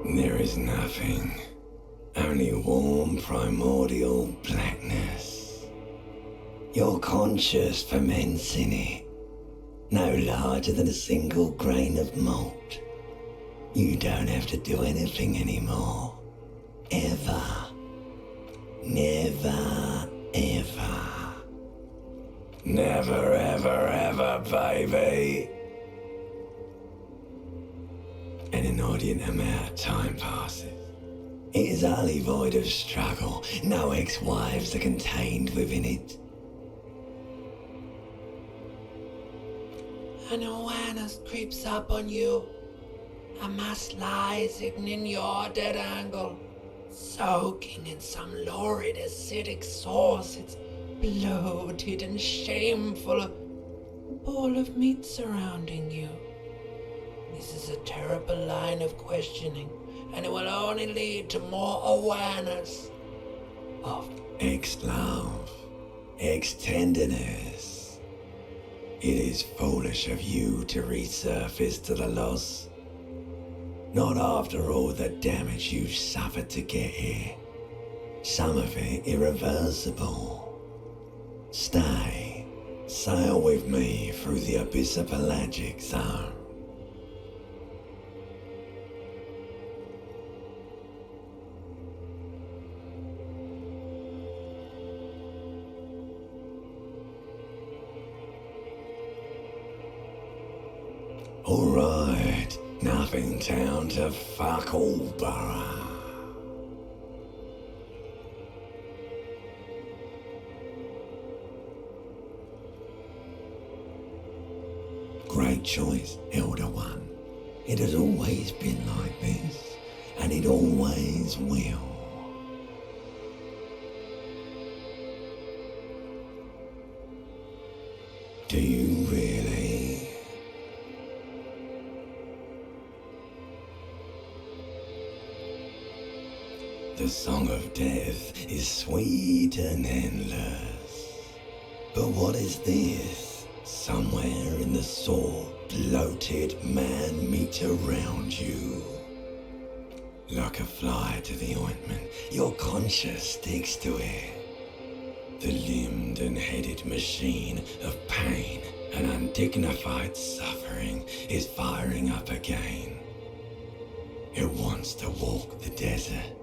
There is nothing. Only warm primordial blackness. Your conscious ferments in it. No larger than a single grain of malt. You don't have to do anything anymore. Ever. Never, ever. Never, ever, ever, baby. An inordinate amount of time passes. It is utterly void of struggle. No ex-wives are contained within it. An awareness creeps up on you. A mass lies hidden in your dead angle, soaking in some lurid acidic sauce. It's bloated and shameful, a ball of meat surrounding you. This is a terrible line of questioning, and it will only lead to more awareness of ex-love, ex-tenderness. It is foolish of you to resurface to the loss. Not after all the damage you've suffered to get here. Some of it irreversible. Stay. Sail with me through the abyssopelagic zone. Alright, nothing down to fuck all, borough. Great choice, Elder One. It has always been like this, and it always will. Do you really? The song of death is sweet and endless. But what is this? Somewhere in the sore, bloated man-meat around you. Like a fly to the ointment, your conscience sticks to it. The limbed and headed machine of pain and undignified suffering is firing up again. It wants to walk the desert.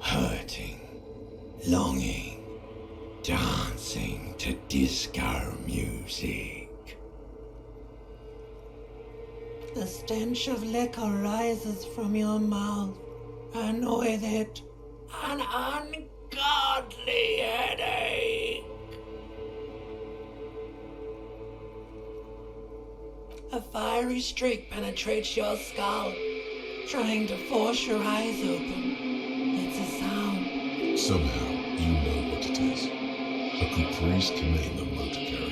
Hurting, longing, dancing to disco music. the stench of liquor rises from your mouth, and with it, an ungodly headache. A fiery streak penetrates your skull, trying to force your eyes open. It's a sound. Somehow, you know what it is. A caprice command the motor carriage.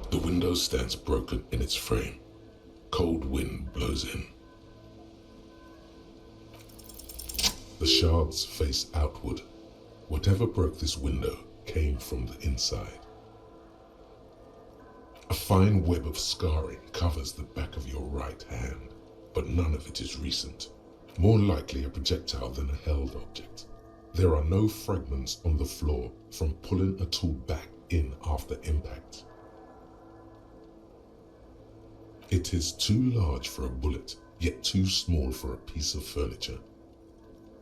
The window stands broken in its frame. Cold wind blows in. The shards face outward. Whatever broke this window came from the inside. A fine web of scarring covers the back of your right hand, but none of it is recent. More likely a projectile than a held object. There are no fragments on the floor from pulling a tool back in after impact. It is too large for a bullet, yet too small for a piece of furniture.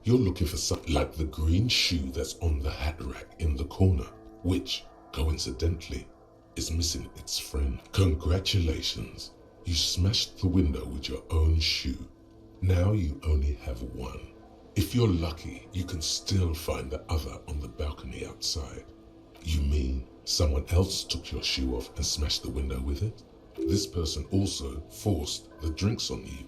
You're looking for something like the green shoe that's on the hat rack in the corner, which, coincidentally, is missing its friend. Congratulations, you smashed the window with your own shoe. Now you only have one. If you're lucky, you can still find the other on the balcony outside. You mean someone else took your shoe off and smashed the window with it? This person also forced the drinks on you.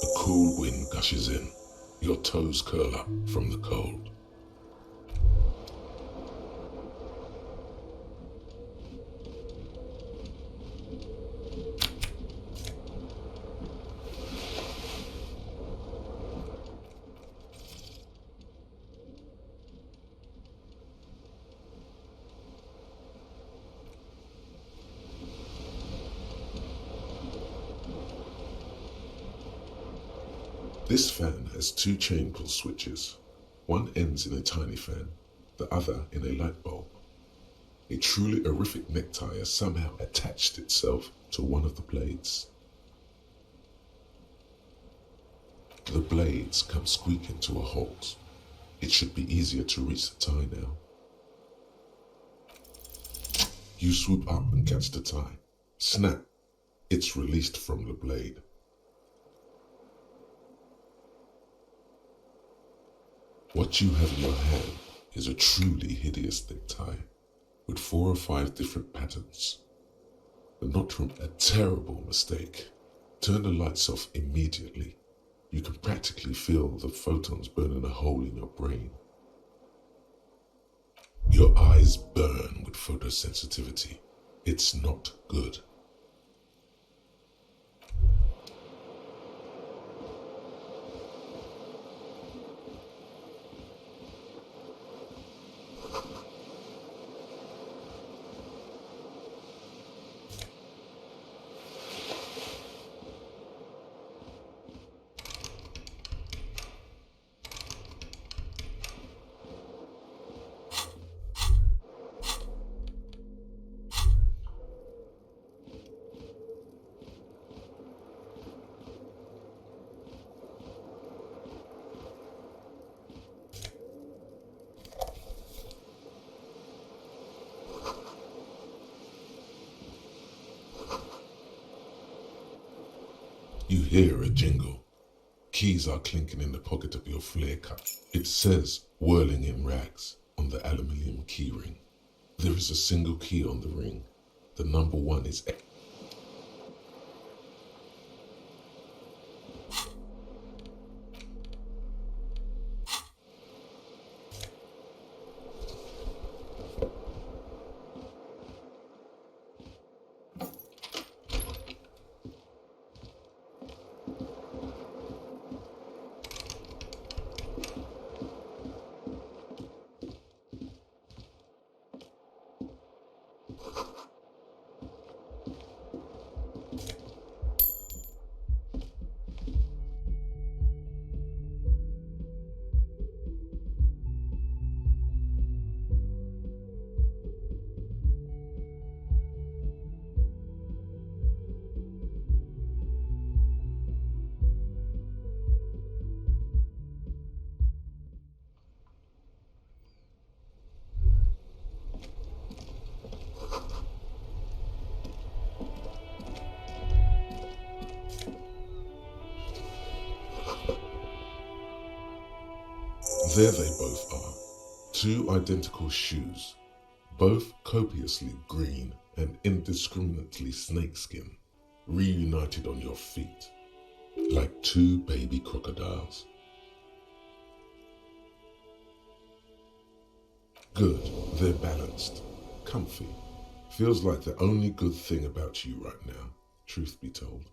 A cool wind gushes in. Your toes curl up from the cold. This fan has two chain pull switches. One ends in a tiny fan, the other in a light bulb. A truly horrific necktie has somehow attached itself to one of the blades. The blades come squeaking to a halt. It should be easier to reach the tie now. You swoop up and catch the tie. Snap! It's released from the blade. What you have in your hand is a truly hideous necktie with 4 or 5 different patterns. But not from a terrible mistake. Turn the lights off immediately. You can practically feel the photons burning a hole in your brain. Your eyes burn with photosensitivity. It's not good. You hear a jingle. Keys are clinking in the pocket of your flare cut. It says whirling in rags on the aluminium key ring. There is a single key on the ring. The number 1 is X. There they both are, 2 identical shoes, both copiously green and indiscriminately snakeskin, reunited on your feet, like 2 baby crocodiles. Good, they're balanced, comfy. Feels like the only good thing about you right now, truth be told.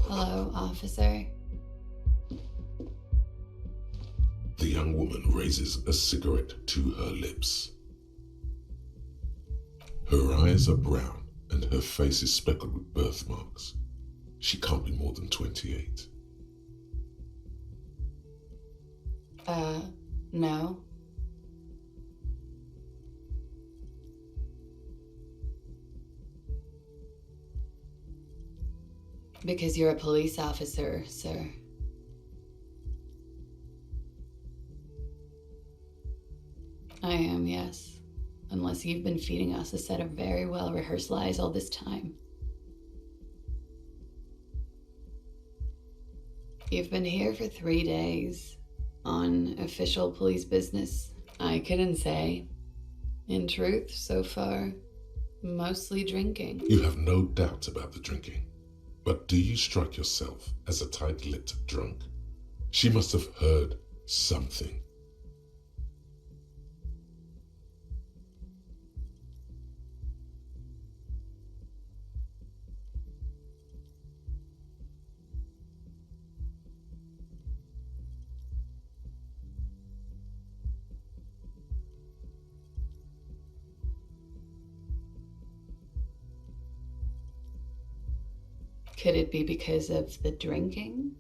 Hello, officer. The young woman raises a cigarette to her lips. Her eyes are brown and her face is speckled with birthmarks. She can't be more than 28. No. Because you're a police officer, sir. I am, yes. Unless you've been feeding us a set of very well-rehearsed lies all this time. You've been here for 3 days. On official police business, I couldn't say. In truth, so far, mostly drinking. You have no doubt about the drinking. But do you strike yourself as a tight-lipped drunk? She must have heard something. Could it be because of the drinking?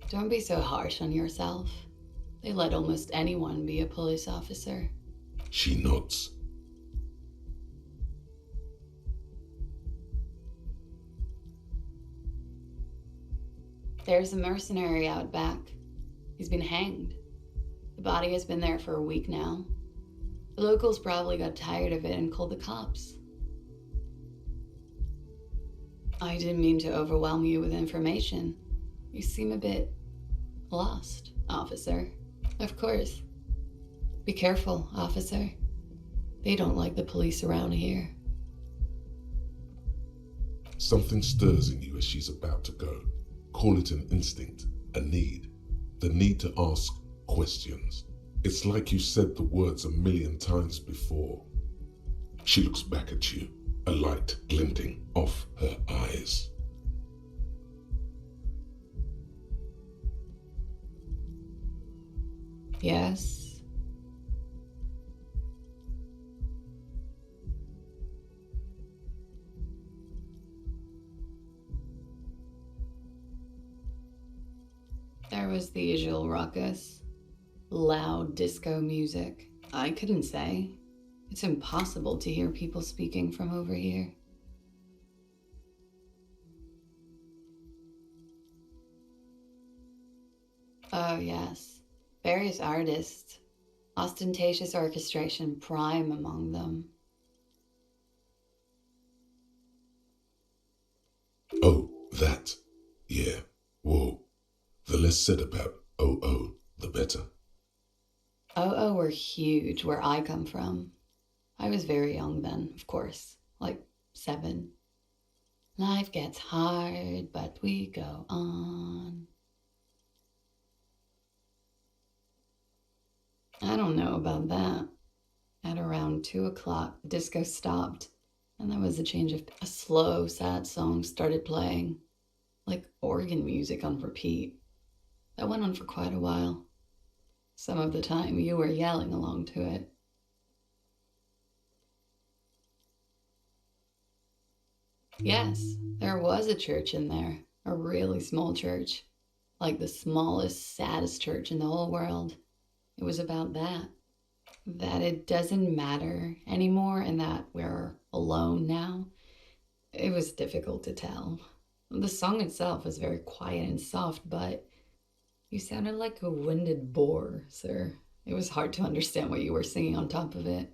Don't be so harsh on yourself. They let almost anyone be a police officer. She nods. There's a mercenary out back. He's been hanged. The body has been there for a week now. The locals probably got tired of it and called the cops. I didn't mean to overwhelm you with information. You seem a bit lost, officer. Of course. Be careful, officer. They don't like the police around here. Something stirs in you as she's about to go. Call it an instinct, a need. The need to ask questions. It's like you said the words 1,000,000 times before. She looks back at you, a light glinting off her eyes. Yes. There was the usual ruckus. Loud disco music. I couldn't say. It's impossible to hear people speaking from over here. Oh, yes. Various artists. Ostentatious orchestration prime among them. Oh, that. Yeah. Whoa. The less said about OO, the better. Oh, were huge where I come from. I was very young then, of course, like 7. Life gets hard, but we go on. I don't know about that. At around 2 o'clock, the disco stopped, and there was a change of a slow, sad song started playing, like organ music on repeat. That went on for quite a while. Some of the time, you were yelling along to it. Yes, there was a church in there, a really small church, like the smallest, saddest church in the whole world. It was about that it doesn't matter anymore and that we're alone now. It was difficult to tell. The song itself was very quiet and soft, but you sounded like a winded boar, sir. It was hard to understand what you were singing on top of it.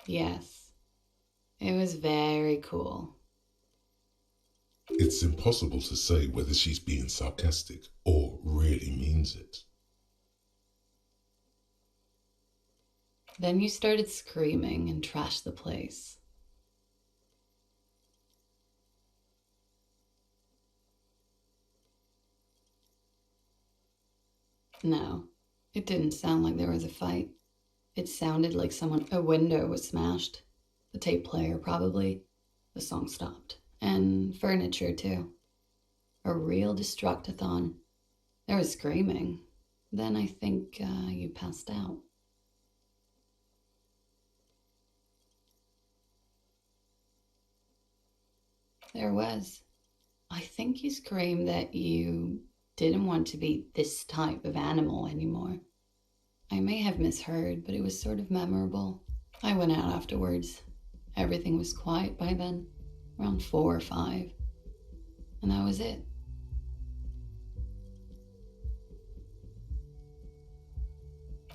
Yes, it was very cool. It's impossible to say whether she's being sarcastic or really means it. Then you started screaming and trashed the place. No, it didn't sound like there was a fight. It sounded like a window was smashed. The tape player, probably. The song stopped. And furniture, too. A real destructathon. There was screaming. Then I think you passed out. There was. I think you screamed that you didn't want to be this type of animal anymore. I may have misheard, but it was sort of memorable. I went out afterwards. Everything was quiet by then, around 4 or 5. And that was it.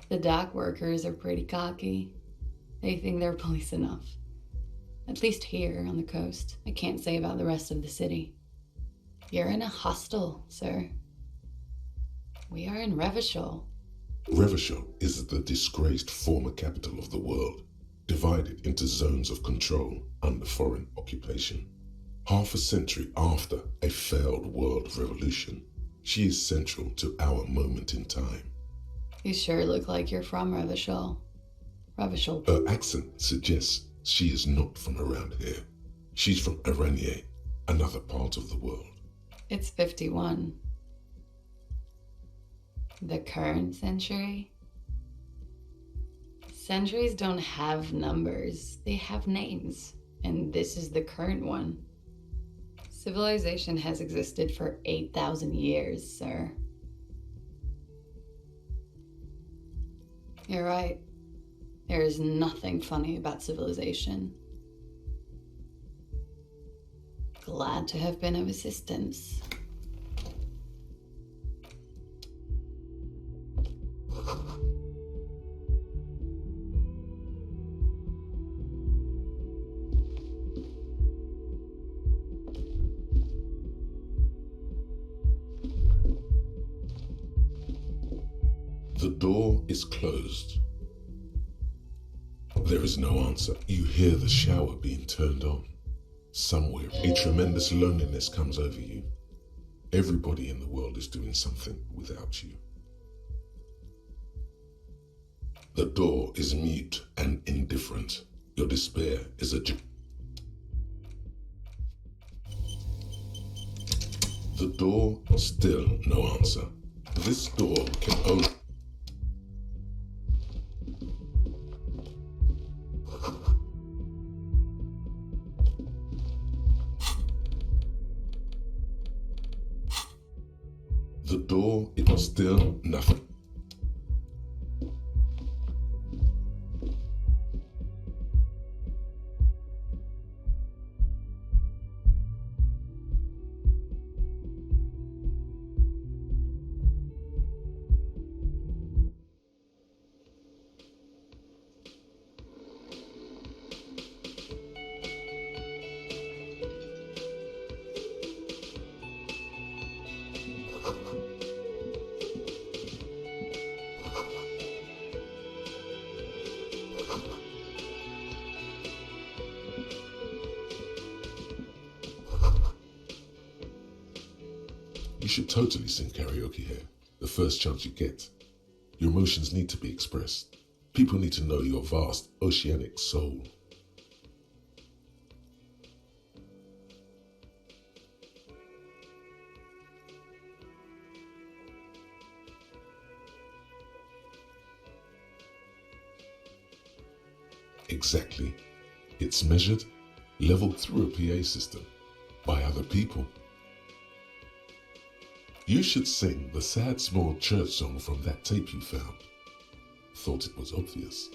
The dock workers are pretty cocky. They think they're police enough. At least here on the coast. I can't say about the rest of the city. You're in a hostel, sir. We are in Revachol. Revachol is the disgraced former capital of the world, divided into zones of control under foreign occupation. Half a century after a failed world revolution, she is central to our moment in time. You sure look like you're from Revachol. Revachol. Her accent suggests she is not from around here. She's from Aranier, another part of the world. It's 51. The current century? Centuries don't have numbers, they have names, and this is the current one. Civilization has existed for 8,000 years, sir. You're right. There is nothing funny about civilization. Glad to have been of assistance. The door is closed. There is no answer. You hear the shower being turned on. Somewhere, a tremendous loneliness comes over you. Everybody in the world is doing something without you. The door is mute and indifferent. Your despair is The door, still no answer. This door can only... The door, it was still nothing. You should totally sing karaoke here, the first chance you get. Your emotions need to be expressed. People need to know your vast, oceanic soul. Exactly. It's measured, leveled through a PA system, by other people. You should sing the sad small church song from that tape you found. Thought it was obvious.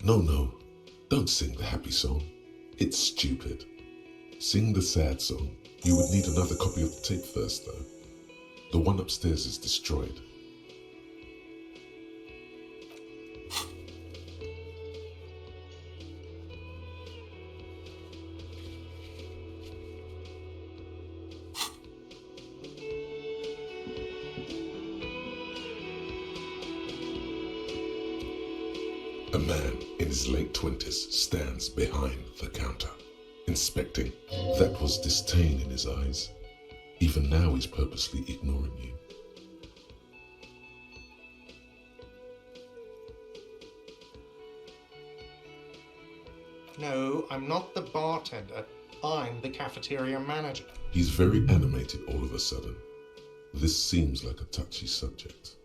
No, don't sing the happy song. It's stupid. Sing the sad song. You would need another copy of the tape first, though. The one upstairs is destroyed. A man in his late 20s stands behind the counter, inspecting. That was disdain in his eyes. Even now he's purposely ignoring you. No, I'm not the bartender. I'm the cafeteria manager. He's very animated all of a sudden. This seems like a touchy subject.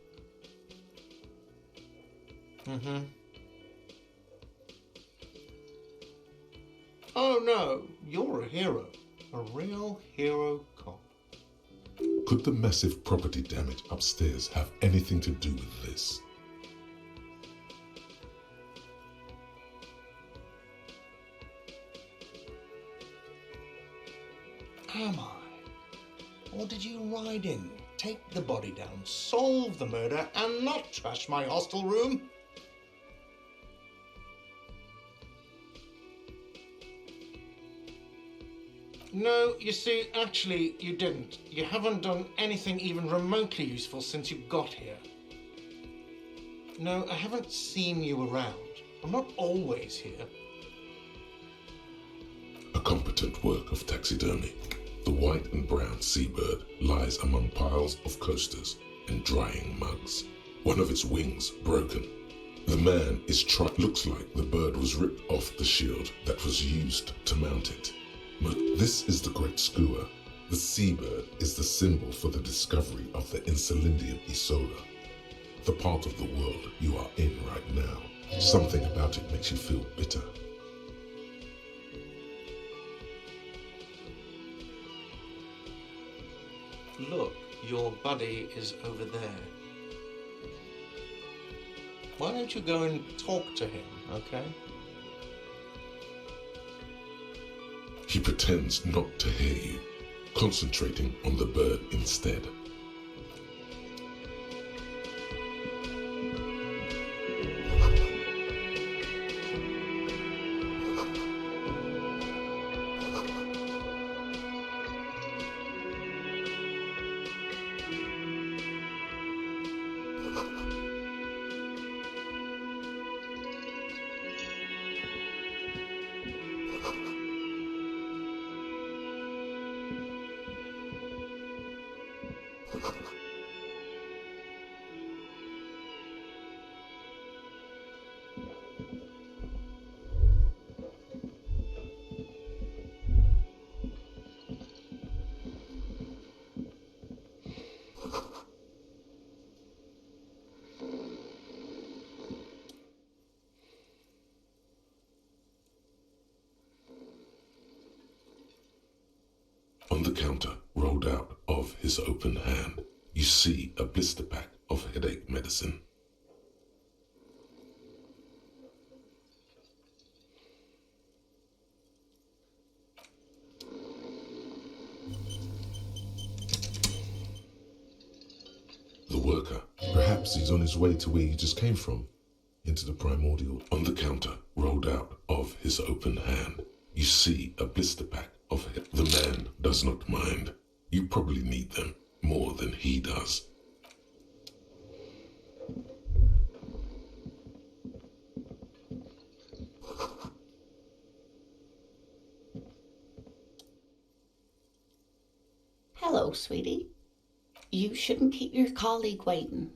Oh no, you're a hero. A real hero cop. Could the massive property damage upstairs have anything to do with this? Am I? Or did you ride in, take the body down, solve the murder, and not trash my hostel room? No, you see, actually, you didn't. You haven't done anything even remotely useful since you got here. No, I haven't seen you around. I'm not always here. A competent work of taxidermy. The white and brown seabird lies among piles of coasters and drying mugs. One of its wings broken. The man is looks like the bird was ripped off the shield that was used to mount it. But this is the great skua. The seabird is the symbol for the discovery of the Insulindian Isola, the part of the world you are in right now. Something about it makes you feel bitter. Look, your buddy is over there. Why don't you go and talk to him, okay? He pretends not to hear you, concentrating on the bird instead. On the counter, rolled out of his open hand, you see a blister pack of headache medicine. The worker, perhaps he's on his way to where you just came from, into the primordial. On the counter, rolled out of his open hand, you see a blister pack of the man does not mind. You probably need them more than he does. Hello, sweetie. You shouldn't keep your colleague waiting.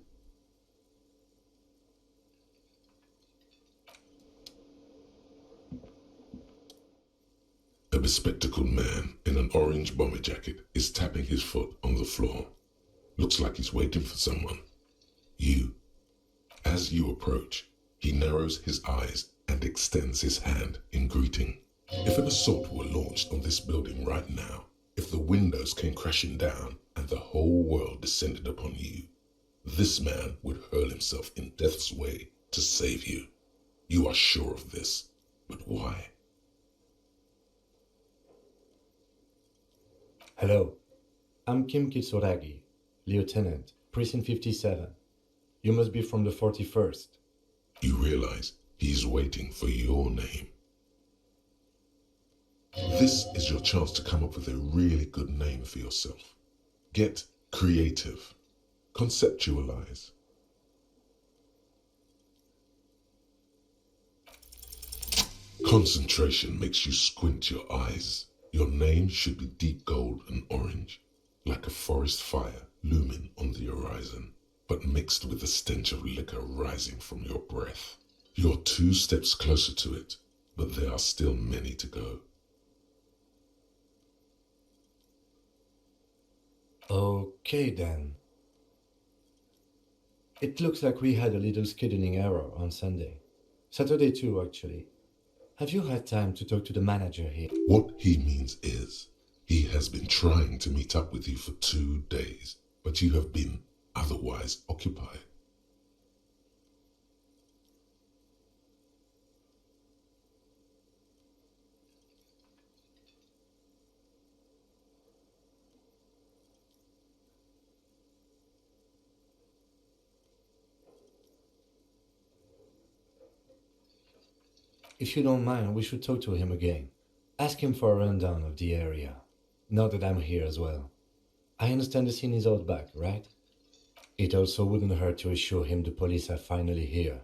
A bespectacled man in an orange bomber jacket is tapping his foot on the floor. Looks like he's waiting for someone. You. As you approach, he narrows his eyes and extends his hand in greeting. If an assault were launched on this building right now, if the windows came crashing down and the whole world descended upon you, this man would hurl himself in death's way to save you. You are sure of this, but why? Hello, I'm Kim Kitsuragi, Lieutenant, Precinct 57. You must be from the 41st. You realize he's waiting for your name. This is your chance to come up with a really good name for yourself. Get creative. Conceptualize. Concentration makes you squint your eyes. Your name should be deep gold and orange. like a forest fire looming on the horizon, but mixed with the stench of liquor rising from your breath. You're 2 steps closer to it, but there are still many to go. Okay then. It looks like we had a little scheduling error on Sunday. Saturday too, actually. Have you had time to talk to the manager here? What he means is, he has been trying to meet up with you for 2 days, but you have been otherwise occupied. If you don't mind, we should talk to him again. Ask him for a rundown of the area. Now that I'm here as well. I understand the scene is out back, right? It also wouldn't hurt to assure him the police are finally here.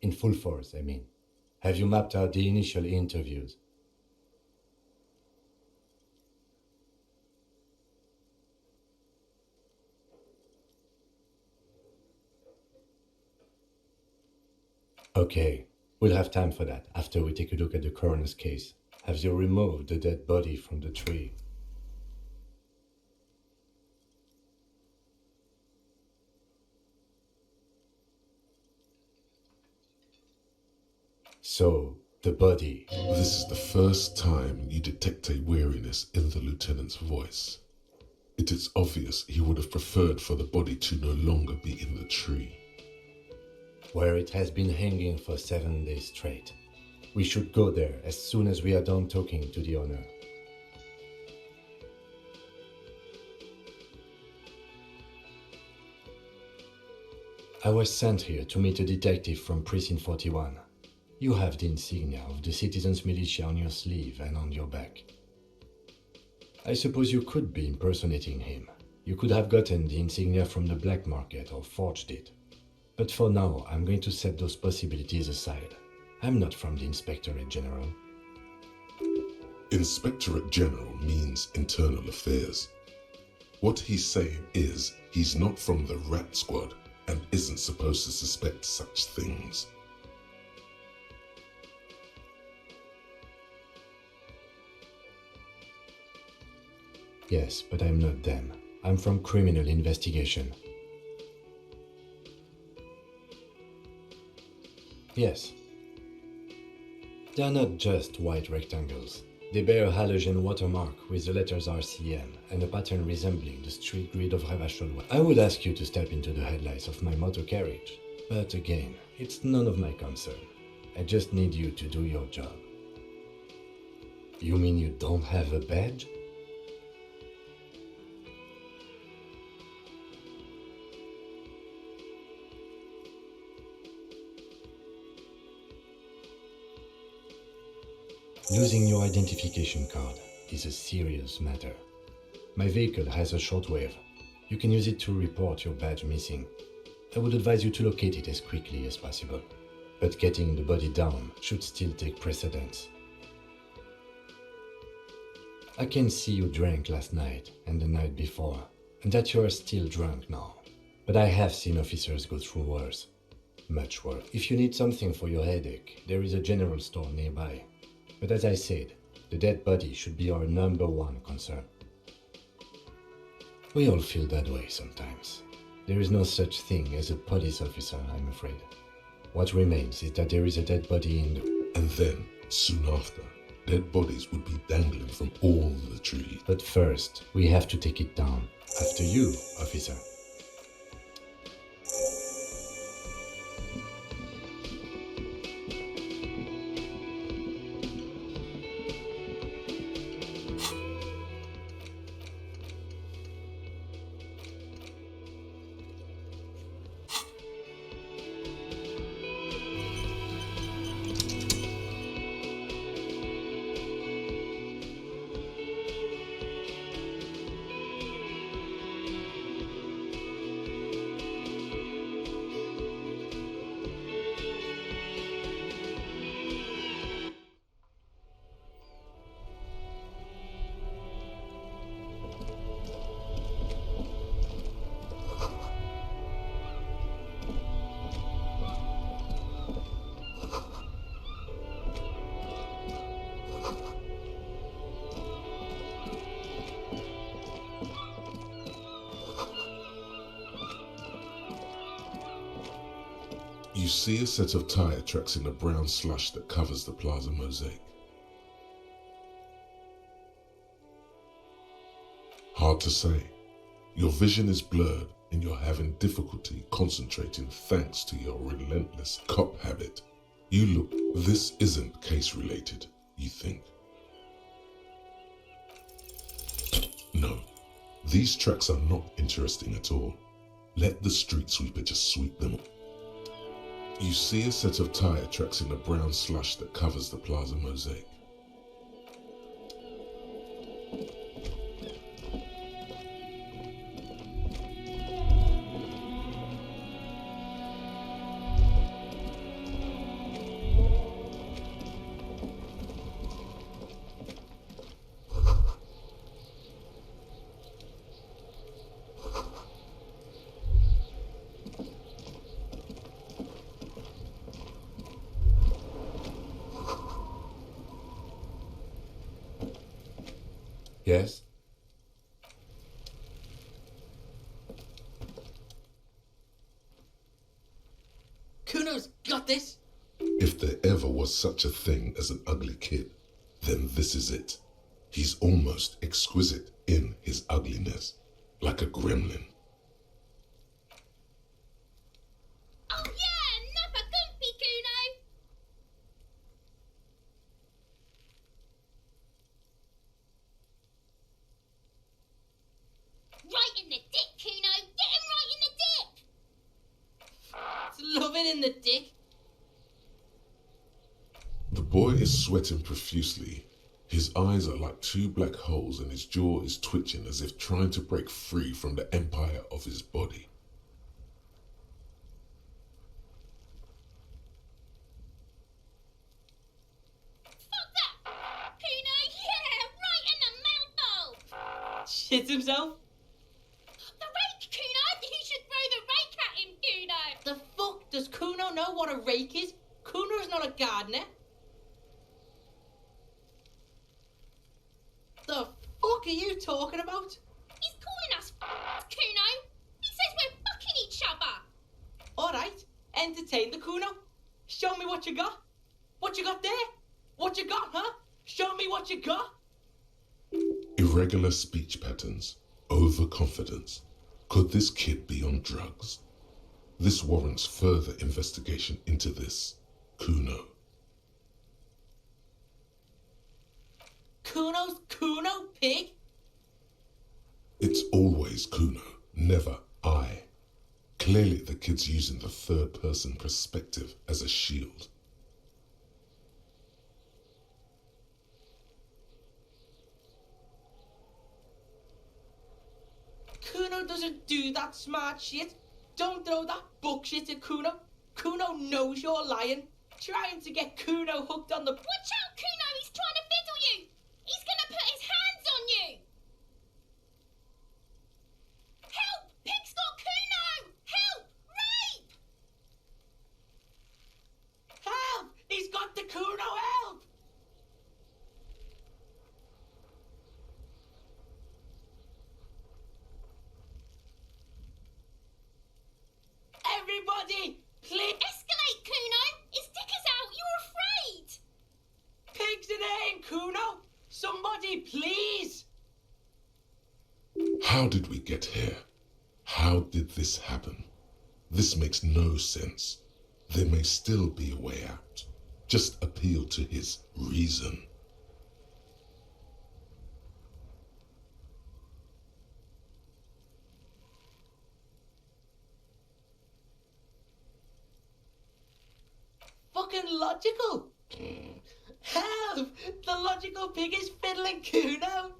In full force, I mean. Have you mapped out the initial interviews? Okay, we'll have time for that after we take a look at the coroner's case. Have you removed the dead body from the tree? So, the body. This is the first time you detect a weariness in the lieutenant's voice. It is obvious he would have preferred for the body to no longer be in the tree. Where it has been hanging for 7 days straight. We should go there as soon as we are done talking to the owner. I was sent here to meet a detective from Precinct 41. You have the insignia of the Citizens Militia on your sleeve and on your back. I suppose you could be impersonating him. You could have gotten the insignia from the black market or forged it. But for now, I'm going to set those possibilities aside. I'm not from the Inspectorate General. Inspectorate General means internal affairs. What he's saying is he's not from the rat squad and isn't supposed to suspect such things. Yes, but I'm not them. I'm from criminal investigation. Yes. They are not just white rectangles. They bear a halogen watermark with the letters RCM and a pattern resembling the street grid of Revachol. I would ask you to step into the headlights of my motor carriage, but again, it's none of my concern. I just need you to do your job. You mean you don't have a badge? Losing your identification card is a serious matter. My vehicle has a shortwave. You can use it to report your badge missing. I would advise you to locate it as quickly as possible. But getting the body down should still take precedence. I can see you drank last night and the night before, and that you are still drunk now. But I have seen officers go through worse. Much worse. If you need something for your headache, there is a general store nearby. But as I said, the dead body should be our #1 concern. We all feel that way sometimes. There is no such thing as a police officer, I'm afraid. What remains is that there is a dead body in the... And then, soon after, dead bodies would be dangling from all the trees. But first, we have to take it down. After you, officer. You see a set of tire tracks in the brown slush that covers the plaza mosaic. Hard to say. Your vision is blurred and you're having difficulty concentrating thanks to your relentless cop habit. You look, this isn't case related, you think. No, these tracks are not interesting at all. Let the street sweeper just sweep them up. You see a set of tire tracks in the brown slush that covers the plaza mosaic. Yes? Kuno's got this. If there ever was such a thing as an ugly kid, then this is it. He's almost exquisite in his ugliness, like a gremlin. Oh yeah, Nappa Goofy Kuno! Right in the dick, Kuno! Get him right in the dick! It's loving in the dick. The boy is sweating profusely. His eyes are like two black holes and his jaw is twitching as if trying to break free from the empire of his body. Fuck that! Kuno, yeah! Right in the mouth hole! Shit himself. The rake, Kuno! You should throw the rake at him, Kuno! The fuck does Kuno know what a rake is? Kuno's not a gardener. The fuck are you talking about? He's calling us Kuno! He says we're fucking each other! Alright, entertain the Kuno. Show me what you got. What you got there? What you got, huh? Show me what you got. Irregular speech patterns, overconfidence. Could this kid be on drugs? This warrants further investigation into this Kuno. Kuno's Kuno, pig? It's always Kuno, never I. Clearly the kid's using the third-person perspective as a shield. Kuno doesn't do that smart shit. Don't throw that bullshit at Kuno. Kuno knows you're lying. Trying to get Kuno hooked on the... Watch out, Kuno! He's trying to fiddle you! He's gonna put his hands on you! Help! Pig's got Kuno! Help! Rape! Help! He's got the Kuno, help! Everybody, please! Escalate, Kuno! His dick is out! You're afraid! Pigs in aim, Kuno! Somebody, please! How did we get here? How did this happen? This makes no sense. There may still be a way out. Just appeal to his reason. Fucking logical! Help! The logical pig is fiddling Kuno!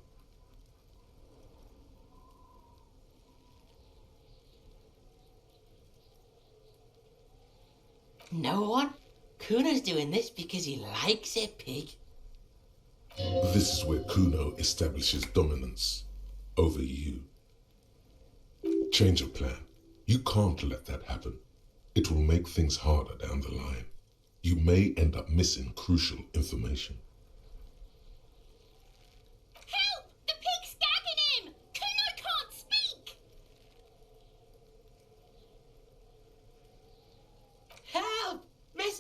No one? Kuno's doing this because he likes it, pig. This is where Kuno establishes dominance over you. Change of plan. You can't let that happen. It will make things harder down the line. You may end up missing crucial information. Help! The pig's gagging him! Kuno can't speak! Help!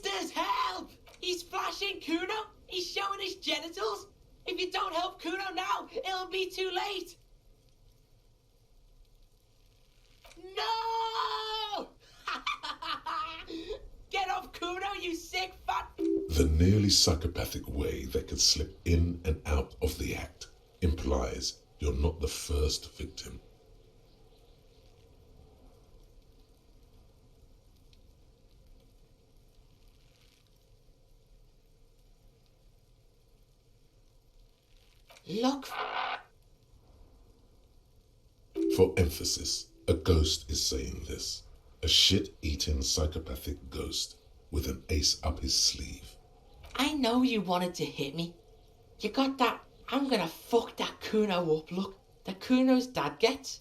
Monsters, help! He's flashing Kuno! He's showing his genitals! If you don't help Kuno now, it'll be too late! No! Get off Kuno, you sick fat... The nearly psychopathic way they could slip in and out of the act implies you're not the first victim. Look... For emphasis, a ghost is saying this. A shit-eating psychopathic ghost with an ace up his sleeve. I know you wanted to hit me. You got that, I'm gonna fuck that Kuno up look that Kuno's dad gets.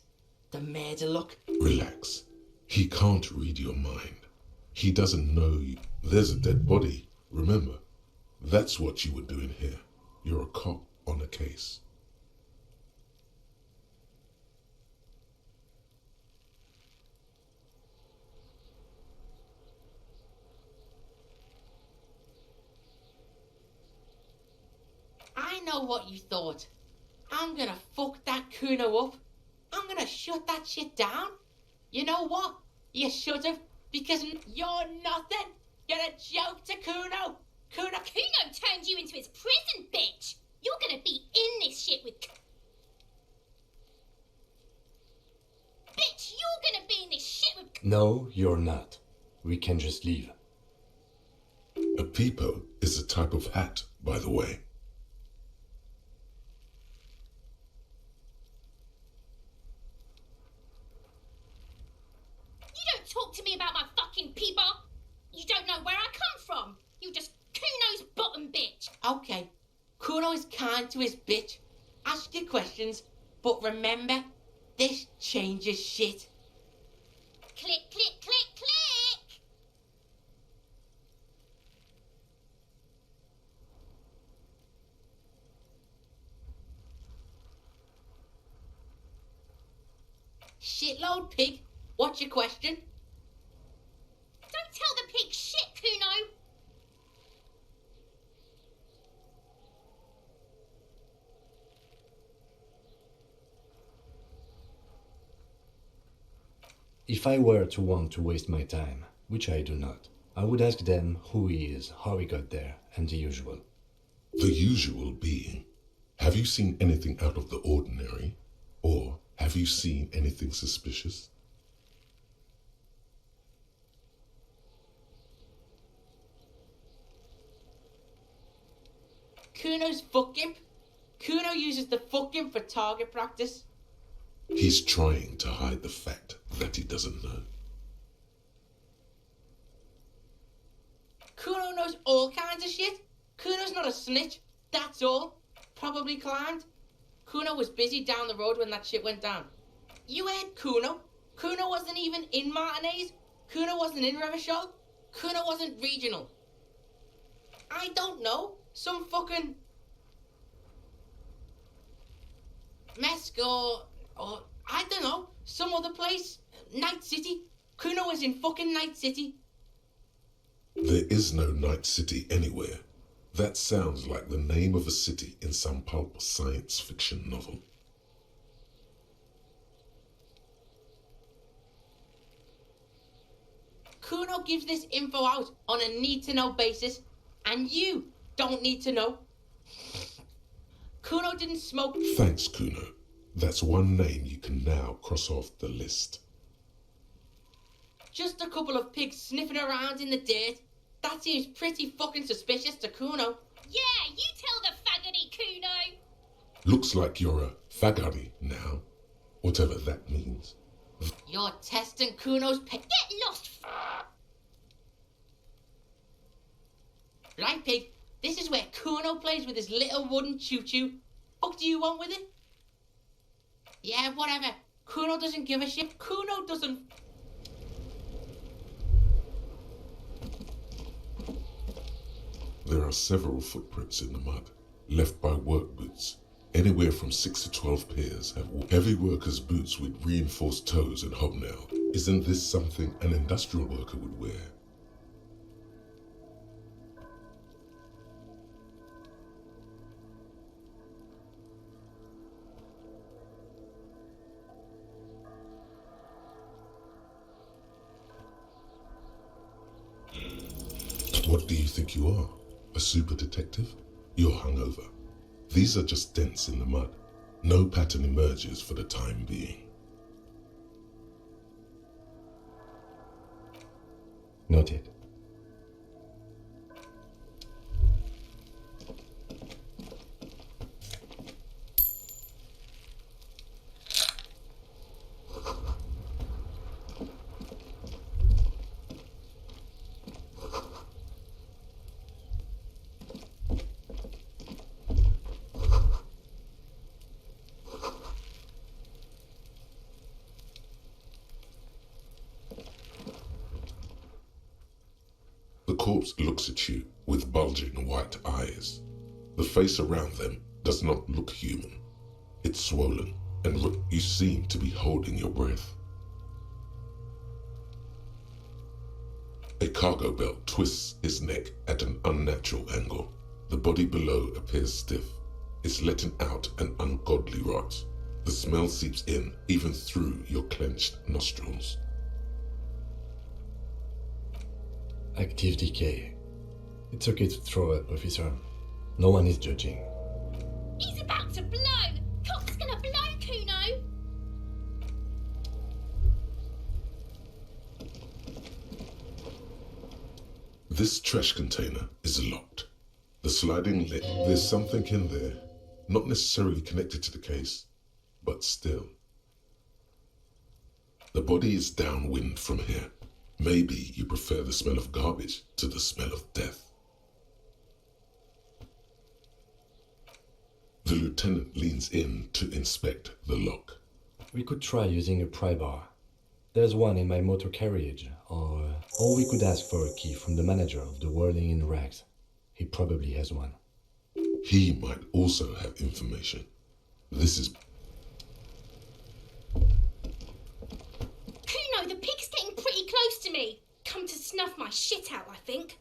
The murder look. Relax. He can't read your mind. He doesn't know you. There's a dead body, remember? That's what you were doing here. You're a cop on a case. I know what you thought. I'm gonna fuck that Kuno up. I'm gonna shut that shit down. You know what? You should have, because you're nothing. You're a joke to Kuno. Kuno turned you into his prison, bitch! You're gonna be in this shit with... Bitch, you're gonna be in this shit with... No, you're not. We can just leave. A peepo is a type of hat, by the way. You don't talk to me about my fucking people! You don't know where I come from! You just Kuno's bottom bitch! Okay, Kuno is kind to his bitch. Ask your questions, but remember, this changes shit. Click, click, click, click! Shitload pig, what's your question? Don't tell the pig shit, Kuno! If I were to want to waste my time, which I do not, I would ask them who he is, how he got there, and the usual. The usual being, have you seen anything out of the ordinary? Or have you seen anything suspicious? Kuno's fuck imp. Kuno uses the fuck imp for target practice. He's trying to hide the fact that he doesn't know. Kuno knows all kinds of shit. Kuno's not a snitch, that's all. Probably climbed. Kuno was busy down the road when that shit went down. You heard Kuno. Kuno wasn't even in Martinez. Kuno wasn't in Revachol. Kuno wasn't regional. I don't know. Some fucking... Mesk or I don't know. Some other place. Night City. Kuno was in fucking Night City. There is no Night City anywhere. That sounds like the name of a city in some pulp science fiction novel. Kuno gives this info out on a need-to-know basis, and you don't need to know. Kuno didn't smoke... Thanks, Kuno. That's one name you can now cross off the list. Just a couple of pigs sniffing around in the dirt. That seems pretty fucking suspicious to Kuno. Yeah, you tell the faggoty, Kuno! Looks like you're a faggoty now, whatever that means. You're testing Kuno's Get lost, Right, pig. This is where Kuno plays with his little wooden choo-choo. Fuck do you want with it? Yeah, whatever. Kuno doesn't give a shit. Kuno doesn't... There are several footprints in the mud, left by work boots. Anywhere from 6 to 12 pairs have heavy workers' boots with reinforced toes and hobnailed. Isn't this something an industrial worker would wear? What do you think you are? A super detective? You're hungover. These are just dents in the mud. No pattern emerges for the time being. Noted. The corpse looks at you with bulging white eyes. The face around them does not look human. It's swollen, and you seem to be holding your breath. A cargo belt twists its neck at an unnatural angle. The body below appears stiff. It's letting out an ungodly rot. The smell seeps in even through your clenched nostrils. Active decay. It's okay to throw up, officer. No one is judging. He's about to blow! Cock's gonna blow, Kuno! This trash container is locked. The sliding lid, there's something in there, not necessarily connected to the case, but still. The body is downwind from here. Maybe you prefer the smell of garbage to the smell of death. The lieutenant leans in to inspect the lock. We could try using a pry bar. There's one in my motor carriage, or we could ask for a key from the manager of the Whirling in Rags. He probably has one. He might also have information. This is... Kuno, the pig's getting pretty close to me. Come to snuff my shit out, I think.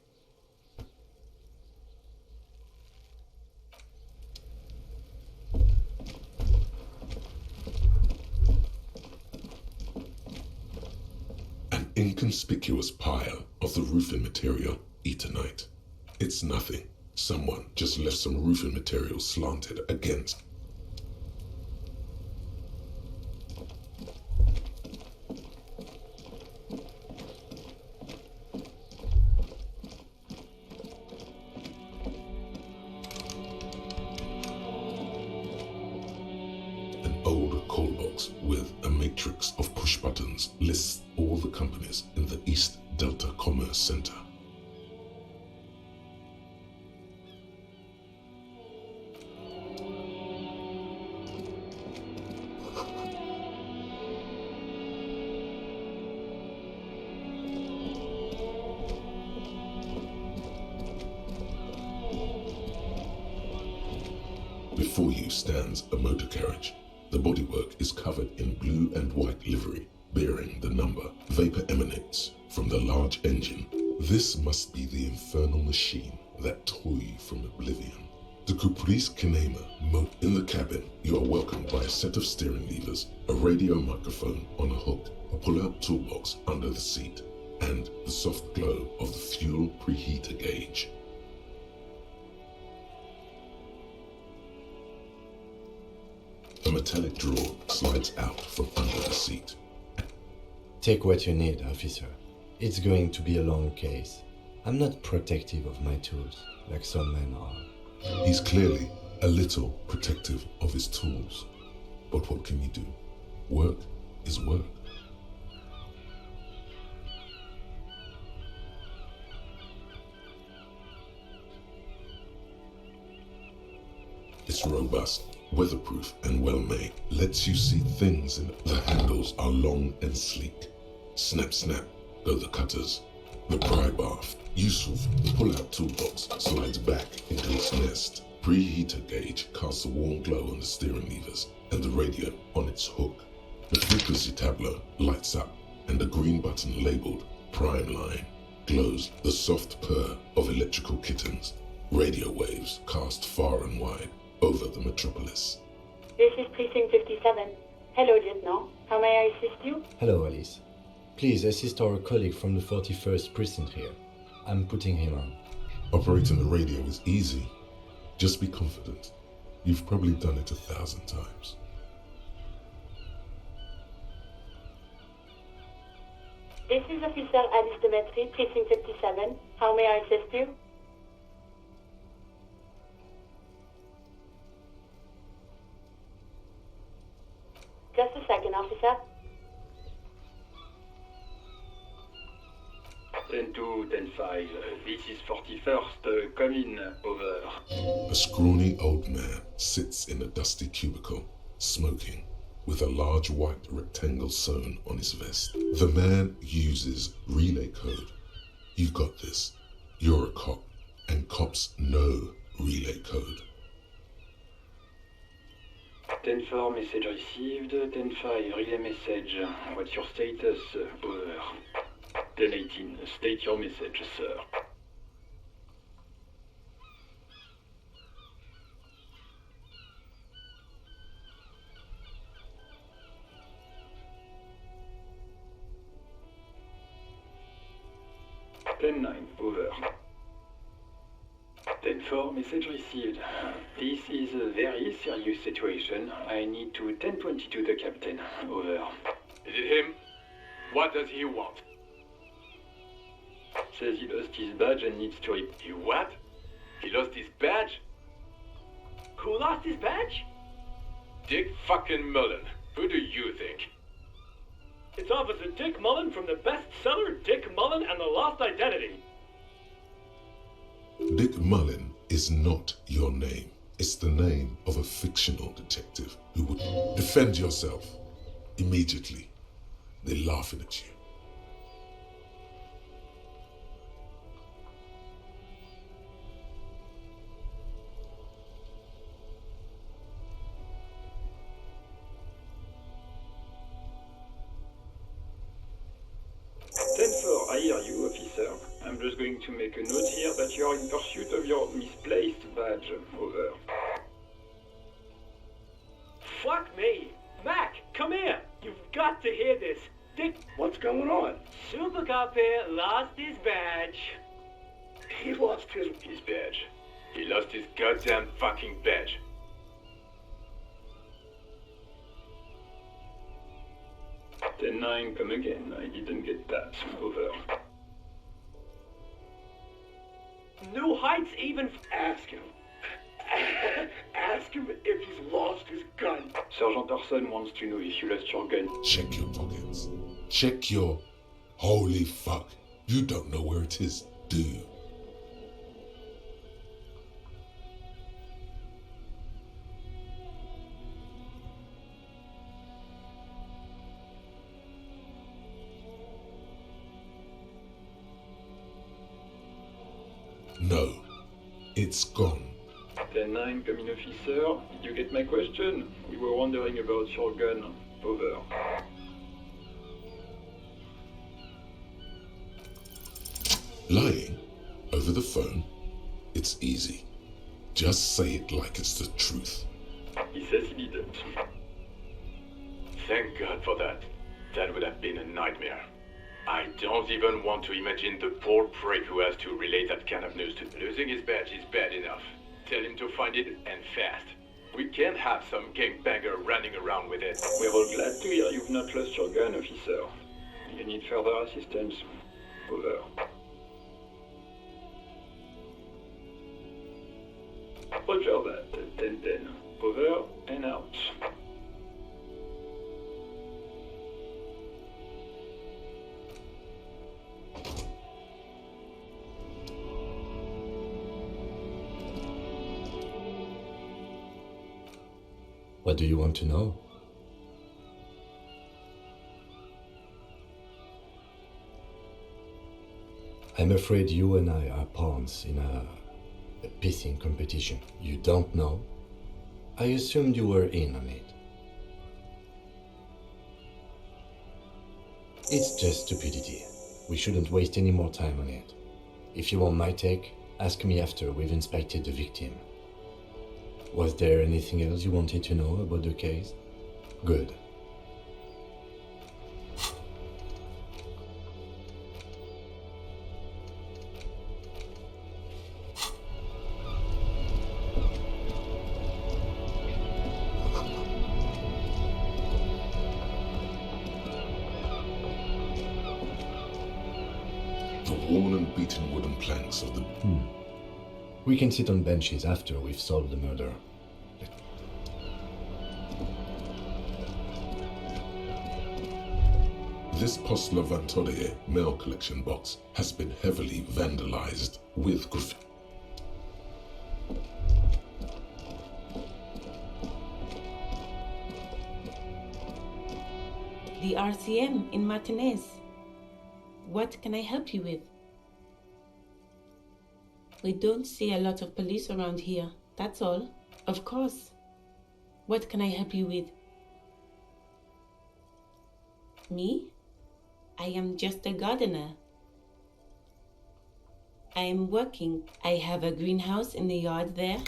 An inconspicuous pile of the roofing material, Eternite. It's nothing. Someone just left some roofing material slanted against. An old call box with a matrix of push buttons lists all the companies in the East Delta Commerce Center. Before you stands a motor carriage. The bodywork is covered in blue and white livery, bearing the number. Vapor emanates from the large engine. This must be the infernal machine that tore you from oblivion. The Caprice Kinema moat in the cabin. You are welcomed by a set of steering levers, a radio microphone on a hook, a pull-out toolbox under the seat, and the soft glow of the fuel preheater gauge. A metallic drawer slides out from under the seat. Take what you need, officer. It's going to be a long case. I'm not protective of my tools, like some men are. He's clearly a little protective of his tools. But what can you do? Work is work. It's robust, weatherproof, and well-made. Lets you see things in it. The handles are long and sleek. Snap, snap, go the cutters. The pry bar, useful. The pull-out toolbox slides back into its nest. Preheater gauge casts a warm glow on the steering levers and the radio on its hook. The frequency tableau lights up, and the green button labeled Prime Line glows. The soft purr of electrical kittens. Radio waves cast far and wide over the metropolis. This is Precinct 57. Hello, Lieutenant. How may I assist you? Hello, Alice. Please assist our colleague from the 41st Precinct here. I'm putting him on. Operating the radio is easy. Just be confident. You've probably done it 1,000 times. This is Officer Alice Demetri, Precinct 57. How may I assist you? Just a second, officer. 10-2, 10-5. This is 41st. Come in. Over. A scrawny old man sits in a dusty cubicle, smoking, with a large white rectangle sewn on his vest. The man uses relay code. You got this. You're a cop, and cops know relay code. 10-4, message received. 10-5, relay message. What's your status? Over. 10-18, state your message, sir. Over. 10-4, message received. This is a very serious situation. I need to 10-22 the captain. Over. Is it him? What does he want? Says he lost his badge and needs to He what? He lost his badge? Who lost his badge? Dick fucking Mullen. Who do you think? It's Officer Dick Mullen from the bestseller Dick Mullen and the Lost Identity. Dick Mullen is not your name. It's the name of a fictional detective who would defend yourself immediately. They're laughing at you. I hear you, officer. I'm just going to make a note here that you're in pursuit of your misplaced badge. Over. Fuck me! Mac, come here! You've got to hear this. Dick... What's going on? Super Cop here lost his badge. He lost his badge. He lost his goddamn fucking badge. Ten 9, come again. I didn't get that. Over. New Heights even... Ask him. Ask him if he's lost his gun. Sergeant Orson wants to know if you lost your gun. Check your pockets. Check your... Holy fuck. You don't know where it is, do you? No, it's gone. 10-9, come in, officer. Did you get my question? We were wondering about your gun. Over. Lying over the phone, it's easy. Just say it like it's the truth. He says he didn't. Thank God for that. That would have been a nightmare. I don't even want to imagine the poor prick who has to relay that kind of news to. Losing his badge is bad enough. Tell him to find it, and fast. We can't have some gangbanger running around with it. We're all glad to hear you've not lost your gun, officer. You need further assistance. Over. Roger that. 10-10. Over and out. What do you want to know? I'm afraid you and I are pawns in a pissing competition. You don't know? I assumed you were in on it. It's just stupidity. We shouldn't waste any more time on it. If you want my take, ask me after we've inspected the victim. Was there anything else you wanted to know about the case? Good. The worn and beaten wooden planks of the... We can sit on benches after we've solved the murder. This Post Levantorie mail collection box has been heavily vandalized with graffiti. The RCM in Martinez. What can I help you with? We don't see a lot of police around here, that's all. Of course. What can I help you with? Me? I am just a gardener. I am working. I have a greenhouse in the yard there.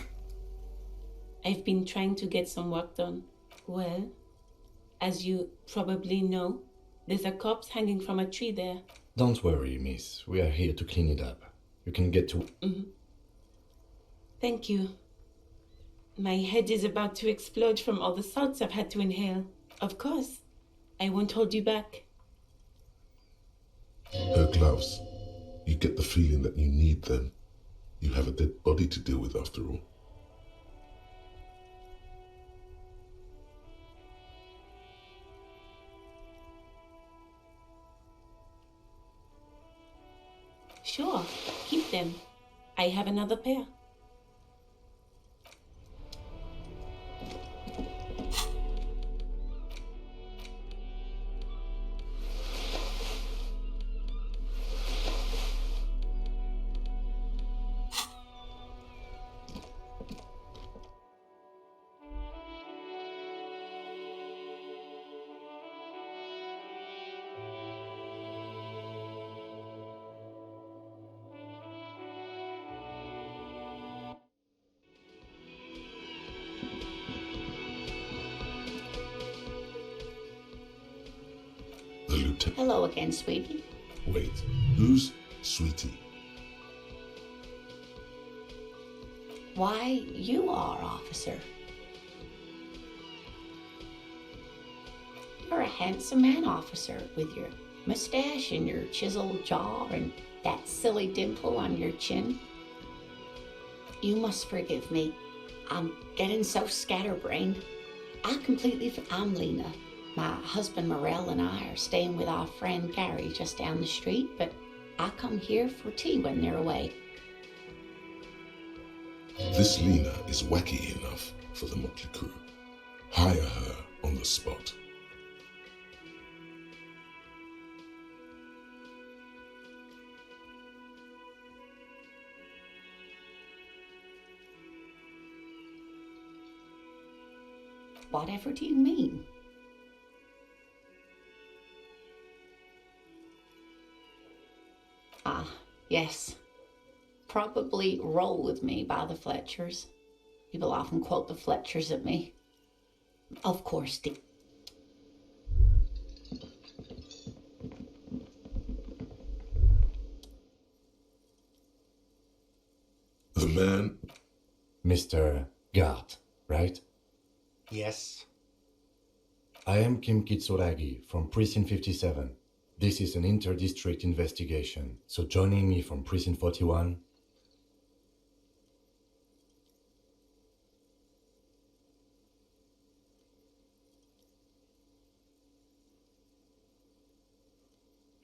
I've been trying to get some work done. Well, as you probably know, there's a corpse hanging from a tree there. Don't worry, miss. We are here to clean it up. You can get to... Thank you. My head is about to explode from all the salts I've had to inhale. Of course. I won't hold you back. Her gloves. You get the feeling that you need them. You have a dead body to deal with after all. Sure, keep them. I have another pair. The lieutenant... Hello again, sweetie. Wait, who's Sweetie? Why, you are, officer. You're a handsome man, officer, with your mustache and your chiseled jaw and that silly dimple on your chin. You must forgive me. I'm getting so scatterbrained. I'm Lena. My husband Morel and I are staying with our friend Gary just down the street, but I come here for tea when they're away. This Lena is wacky enough for the motley crew. Hire her on the spot. Whatever do you mean? Ah, yes. Probably Roll With Me by the Fletchers. People often quote the Fletchers at me. Of course, The man... Mr. Gart, right? Yes. I am Kim Kitsuragi from Precinct 57. This is an inter-district investigation, so joining me from Precinct 41...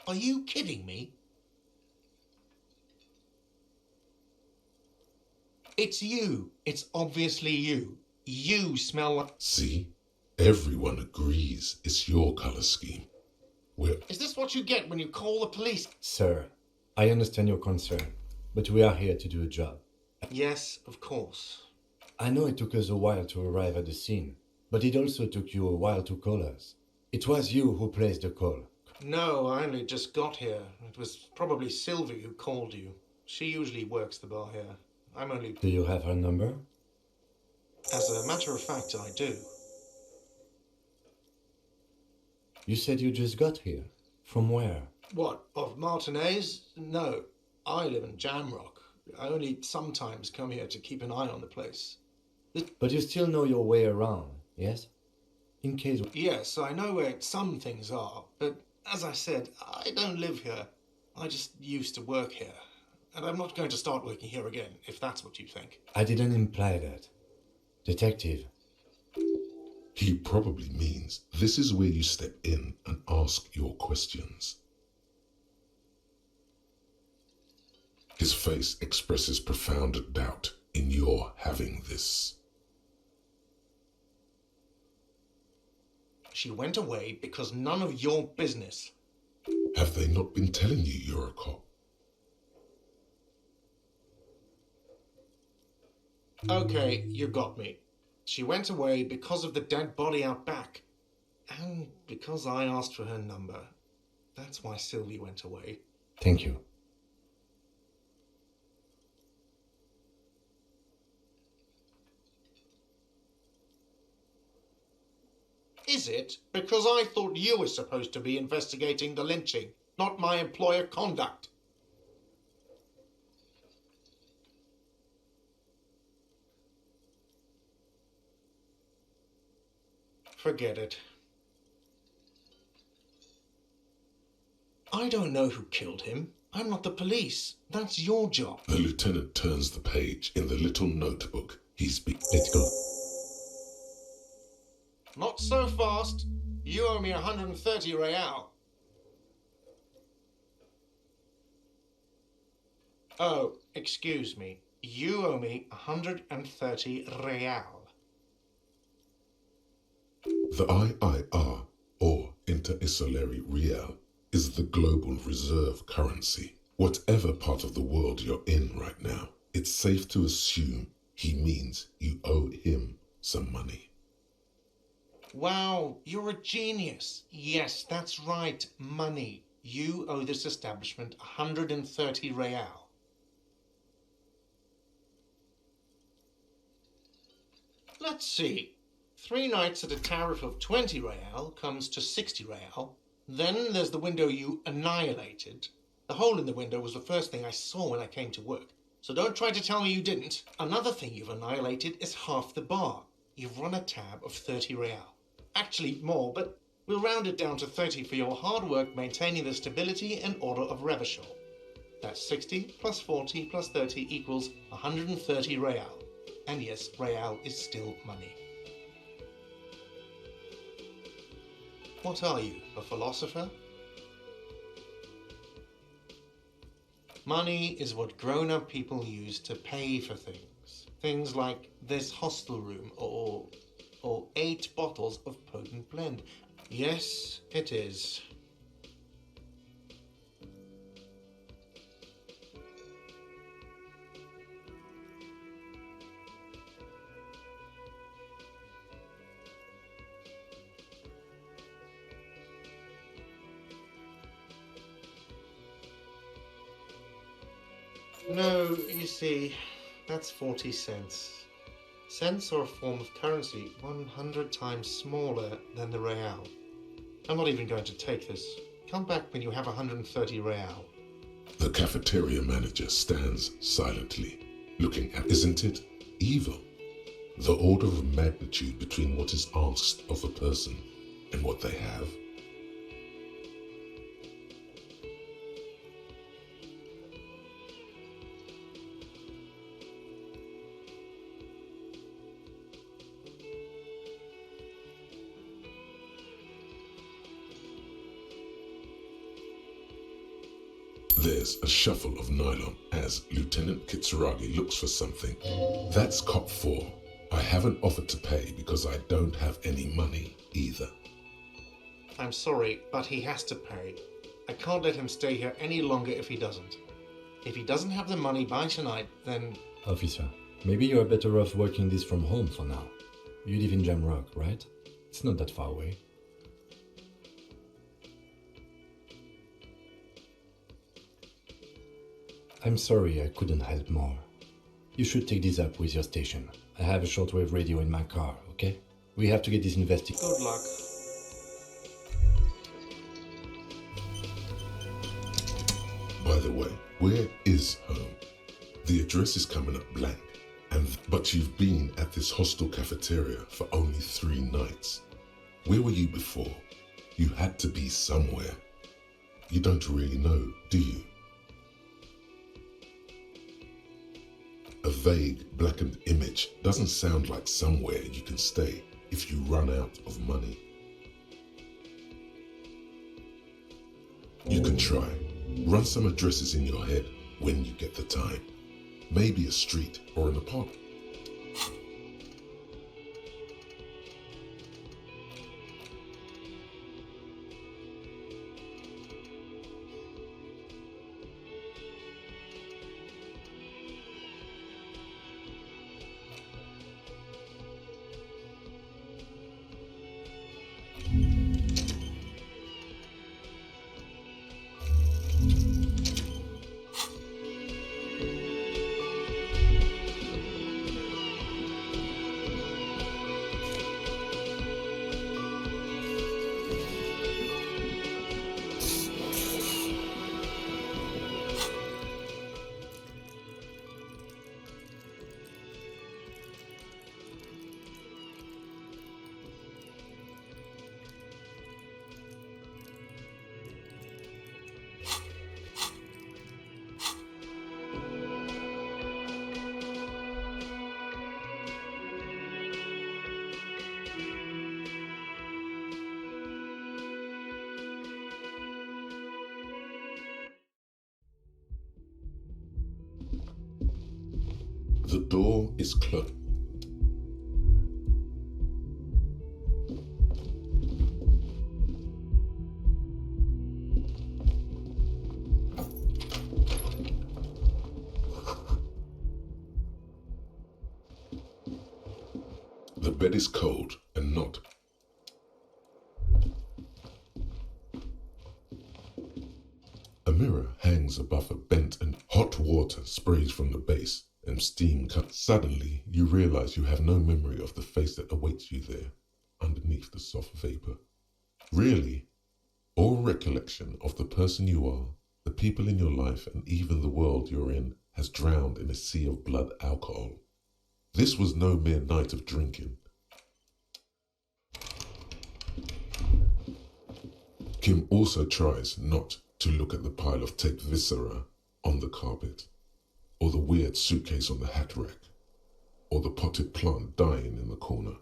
Are you kidding me? It's you. It's obviously you. You smell like... See? Everyone agrees it's your color scheme. Is this what you get when you call the police? Sir, I understand your concern, but we are here to do a job. Yes, of course. I know it took us a while to arrive at the scene, but it also took you a while to call us. It was you who placed the call. No, I only just got here. It was probably Sylvie who called you. She usually works the bar here. I'm only... Do you have her number? As a matter of fact, I do. You said you just got here. From where? What, of Martinez? No, I live in Jamrock. I only sometimes come here to keep an eye on the place. But you still know your way around, yes? In case... Yes, I know where some things are, but as I said, I don't live here. I just used to work here. And I'm not going to start working here again, if that's what you think. I didn't imply that. Detective. He probably means this is where you step in and ask your questions. His face expresses profound doubt in your having this. She went away because none of your business. Have they not been telling you you're a cop? Okay, you got me. She went away because of the dead body out back. And because I asked for her number. That's why Sylvie went away. Thank you. Is it? Because I thought you were supposed to be investigating the lynching, not my employer conduct. Forget it. I don't know who killed him. I'm not the police. That's your job. The lieutenant turns the page in the little notebook he's been. Let's go. Not so fast. You owe me 130 real. Oh, excuse me. You owe me 130 real. The IIR, or Inter-Isolari Real, is the global reserve currency. Whatever part of the world you're in right now, it's safe to assume he means you owe him some money. Wow, you're a genius. Yes, that's right, money. You owe this establishment 130 real. Let's see. 3 nights at a tariff of 20 real comes to 60 real. Then there's the window you annihilated. The hole in the window was the first thing I saw when I came to work. So don't try to tell me you didn't. Another thing you've annihilated is half the bar. You've run a tab of 30 real. Actually more, but we'll round it down to 30 for your hard work maintaining the stability and order of Revachol. That's 60 plus 40 plus 30 equals 130 real. And yes, real is still money. What are you, a philosopher? Money is what grown-up people use to pay for things. Things like this hostel room or 8 bottles of potent blend. Yes, it is. No, you see, that's 40 cents. Cents are a form of currency 100 times smaller than the real. I'm not even going to take this. Come back when you have 130 real. The cafeteria manager stands silently, looking at, isn't it evil? The order of magnitude between what is asked of a person and what they have. There's a shuffle of nylon as Lieutenant Kitsuragi looks for something. That's Cop 4. I haven't offered to pay because I don't have any money either. I'm sorry, but he has to pay. I can't let him stay here any longer if he doesn't. If he doesn't have the money by tonight, then... Officer, maybe you're better off working this from home for now. You live in Jamrock, right? It's not that far away. I'm sorry I couldn't help more. You should take this up with your station. I have a shortwave radio in my car, okay? We have to get this investigated. Good luck. By the way, where is home? The address is coming up blank, but you've been at this hostel cafeteria for only 3 nights. Where were you before? You had to be somewhere. You don't really know, do you? A vague, blackened image doesn't sound like somewhere you can stay if you run out of money. You can try. Run some addresses in your head when you get the time. Maybe a street or an apartment. The door is closed. The bed is cold and not. A mirror hangs above a bent and hot water sprays from the base and steam cuts. Suddenly, you realize you have no memory of the face that awaits you there, underneath the soft vapor. Really, all recollection of the person you are, the people in your life, and even the world you're in has drowned in a sea of blood alcohol. This was no mere night of drinking. Kim also tries not to look at the pile of taped viscera on the carpet, or the weird suitcase on the hat rack, or the potted plant dying in the corner.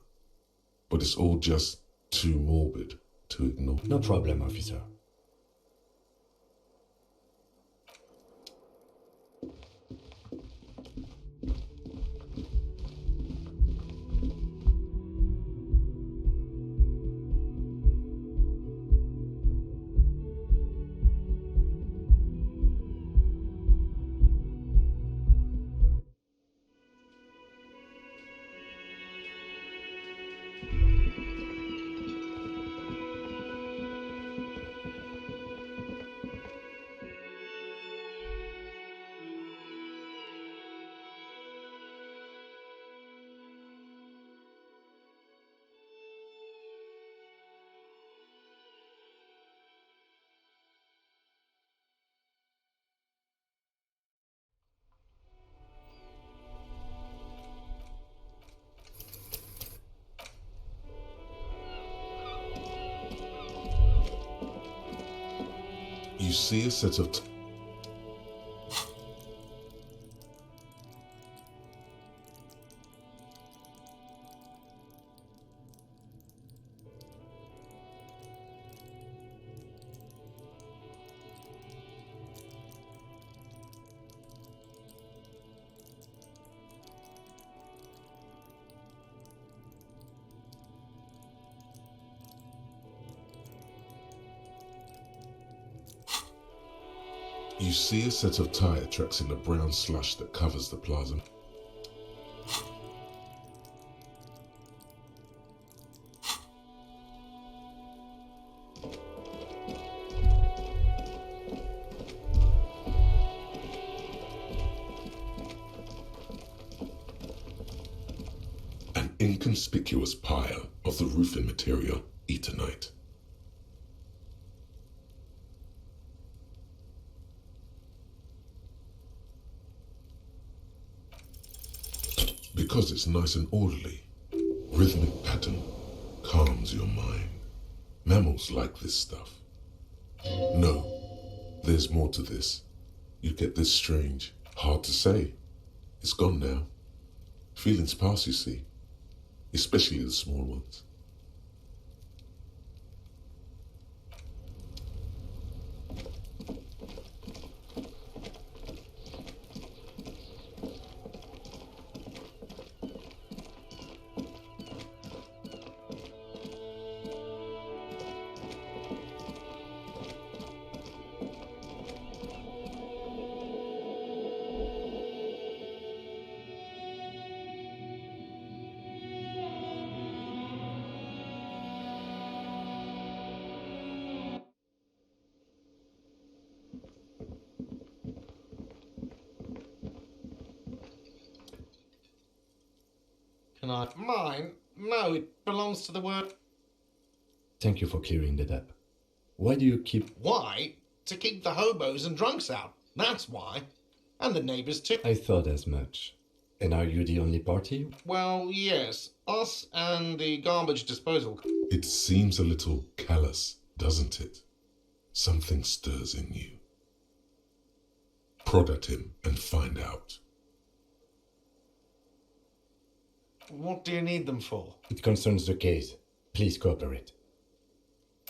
But it's all just too morbid to ignore. No problem, officer. You see a set of You see a set of tire tracks in the brown slush that covers the plaza. An inconspicuous pile of the roofing material, Eternite. Because it's nice and orderly, rhythmic pattern calms your mind. Mammals like this stuff. No, There's more to this. You get this strange. Hard to say. It's gone now. Feelings pass, you see. Especially the small ones. Can I? Mine? No, it belongs to the word. Thank you for clearing that up. Why do you keep... Why? To keep the hobos and drunks out. That's why. And the neighbours too. I thought as much. And are you the only party? Well, yes. Us and the garbage disposal. It seems a little callous, doesn't it? Something stirs in you. Prod at him and find out. What do you need them for? It concerns the case. Please cooperate.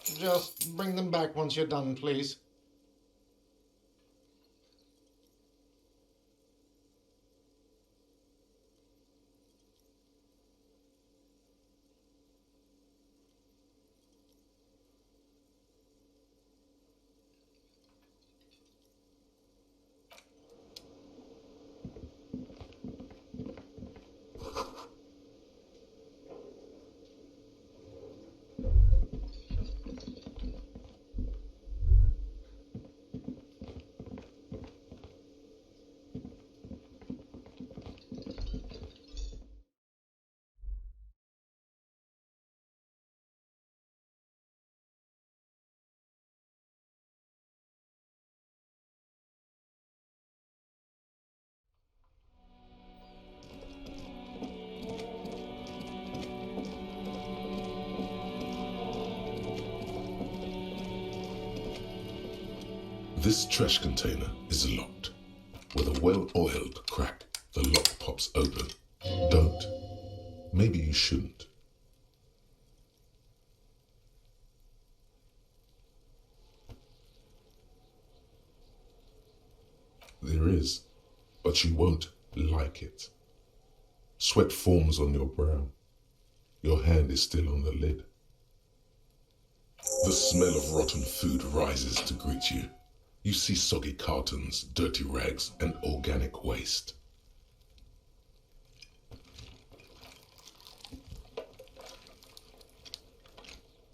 Just bring them back once you're done, please. This trash container is locked. With a well-oiled crack, the lock pops open. Don't. Maybe you shouldn't. There is, but you won't like it. Sweat forms on your brow. Your hand is still on the lid. The smell of rotten food rises to greet you. You see soggy cartons, dirty rags, and organic waste.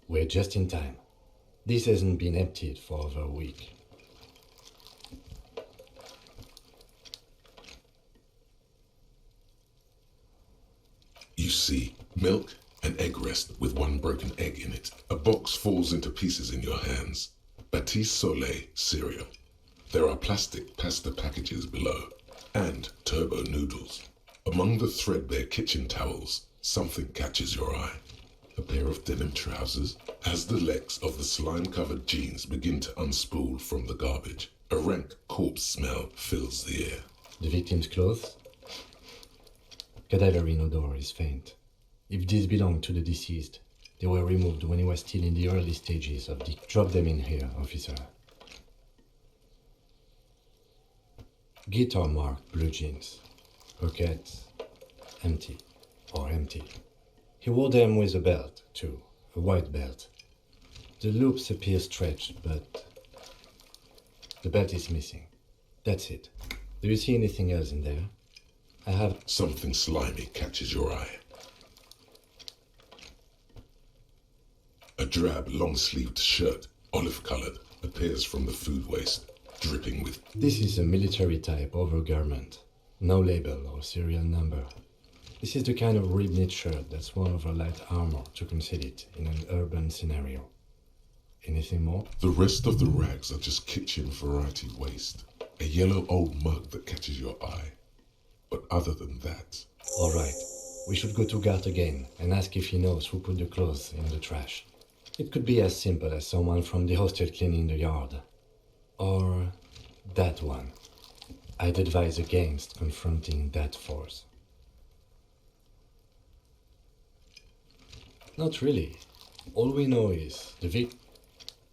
We're just in time. This hasn't been emptied for over a week. You see milk and egg rest with one broken egg in it. A box falls into pieces in your hands. Baptiste Soleil cereal. There are plastic pasta packages below, and turbo noodles. Among the threadbare kitchen towels, something catches your eye. A pair of denim trousers. As the legs of the slime-covered jeans begin to unspool from the garbage, a rank corpse smell fills the air. The victim's clothes? Cadaverine odor is faint. If these belong to the deceased, they were removed when he was still in the early stages of the... Drop them in here, officer. Guitar marked blue jeans. Pockets empty or empty. He wore them with a belt, too. A white belt. The loops appear stretched, but the belt is missing. That's it. Do you see anything else in there? I have... Something slimy catches your eye. A drab, long-sleeved shirt, olive-colored, appears from the food waste, dripping with... This is a military-type overgarment. No label or serial number. This is the kind of rib-knit shirt that's worn over light armor to conceal it in an urban scenario. Anything more? The rest of the rags are just kitchen variety waste. A yellow old mug that catches your eye. But other than that... All right. We should go to Gart again and ask if he knows who put the clothes in the trash. It could be as simple as someone from the hostel cleaning the yard. Or that one. I'd advise against confronting that force. Not really. All we know is the The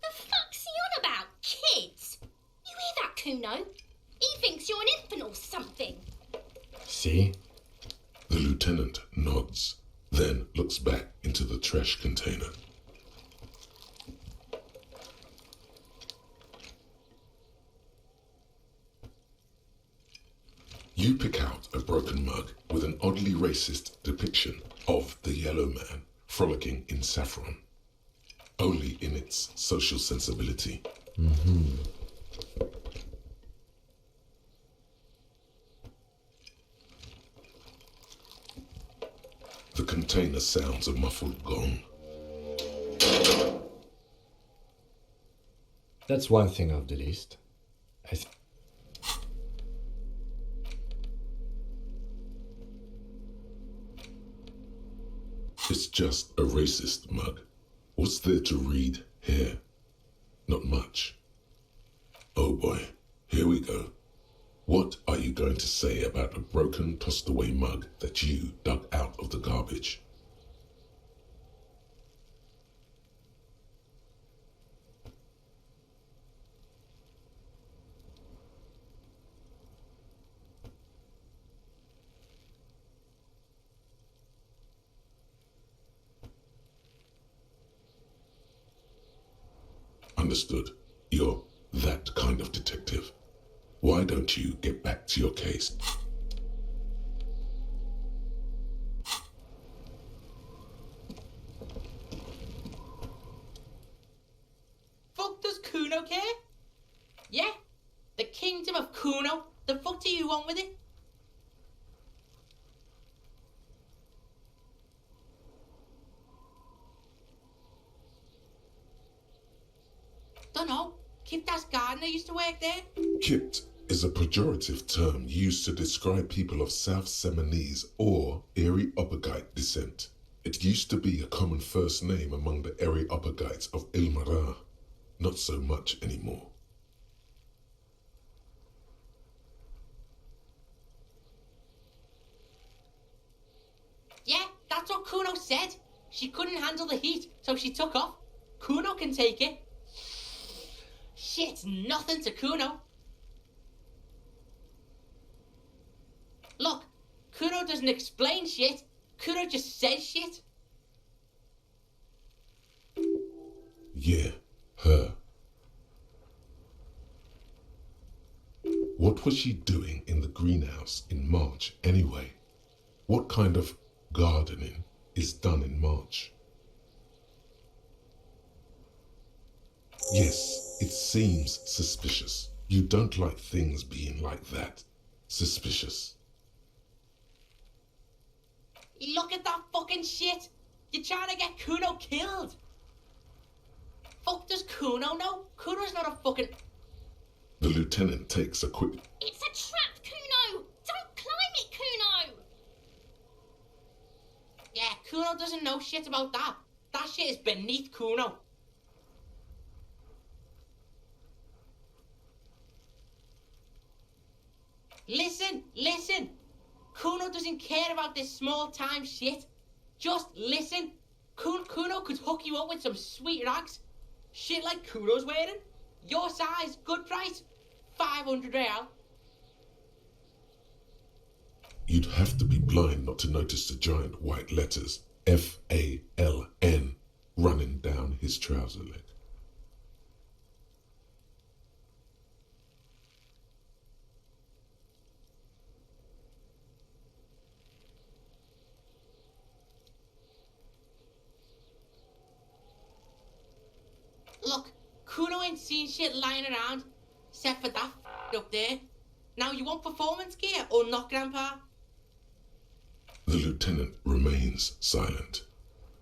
fuck's he on about? Kids? You hear that, Kuno? He thinks you're an infant or something. See? The lieutenant nods, then looks back into the trash container. You pick out a broken mug with an oddly racist depiction of the yellow man frolicking in saffron, only in its social sensibility. Mm-hmm. The container sounds a muffled gong. That's one thing off the list. It's just a racist mug. What's there to read here? Not much. Oh boy, here we go. What are you going to say about a broken, tossed-away mug that you dug out of the garbage? Understood. You're that kind of detective. Why don't you get back to your case? Fuck does Kuno care? Yeah? The kingdom of Kuno? The fuck do you want with it? Dunno. Kiptas gardener used to work there. Kipt is a pejorative term used to describe people of South Seminese or Areopagite descent. It used to be a common first name among the Areopagites of Ilmara. Not so much anymore. Yeah, that's what Kuno said. She couldn't handle the heat, so she took off. Kuno can take it. Shit's nothing to Kuno. Look, Kuno doesn't explain shit. Kuno just says shit. Yeah, her. What was she doing in the greenhouse in March anyway? What kind of gardening is done in March? Yes, it seems suspicious. You don't like things being like that. Suspicious. Look at that fucking shit. You're trying to get Kuno killed. Fuck does Kuno know? Kuno's not a fucking... The lieutenant takes a quick... It's a trap, Kuno! Don't climb it, Kuno! Yeah, Kuno doesn't know shit about that. That shit is beneath Kuno. Listen! Kuno doesn't care about this small-time shit. Just listen. Kuno could hook you up with some sweet rags. Shit like Kuno's wearing. Your size, good price. 500 real. You'd have to be blind not to notice the giant white letters F-A-L-N running down his trouser leg. Look, Kuno ain't seen shit lying around, except for that up there. Now, you want performance gear or not, Grandpa? The lieutenant remains silent,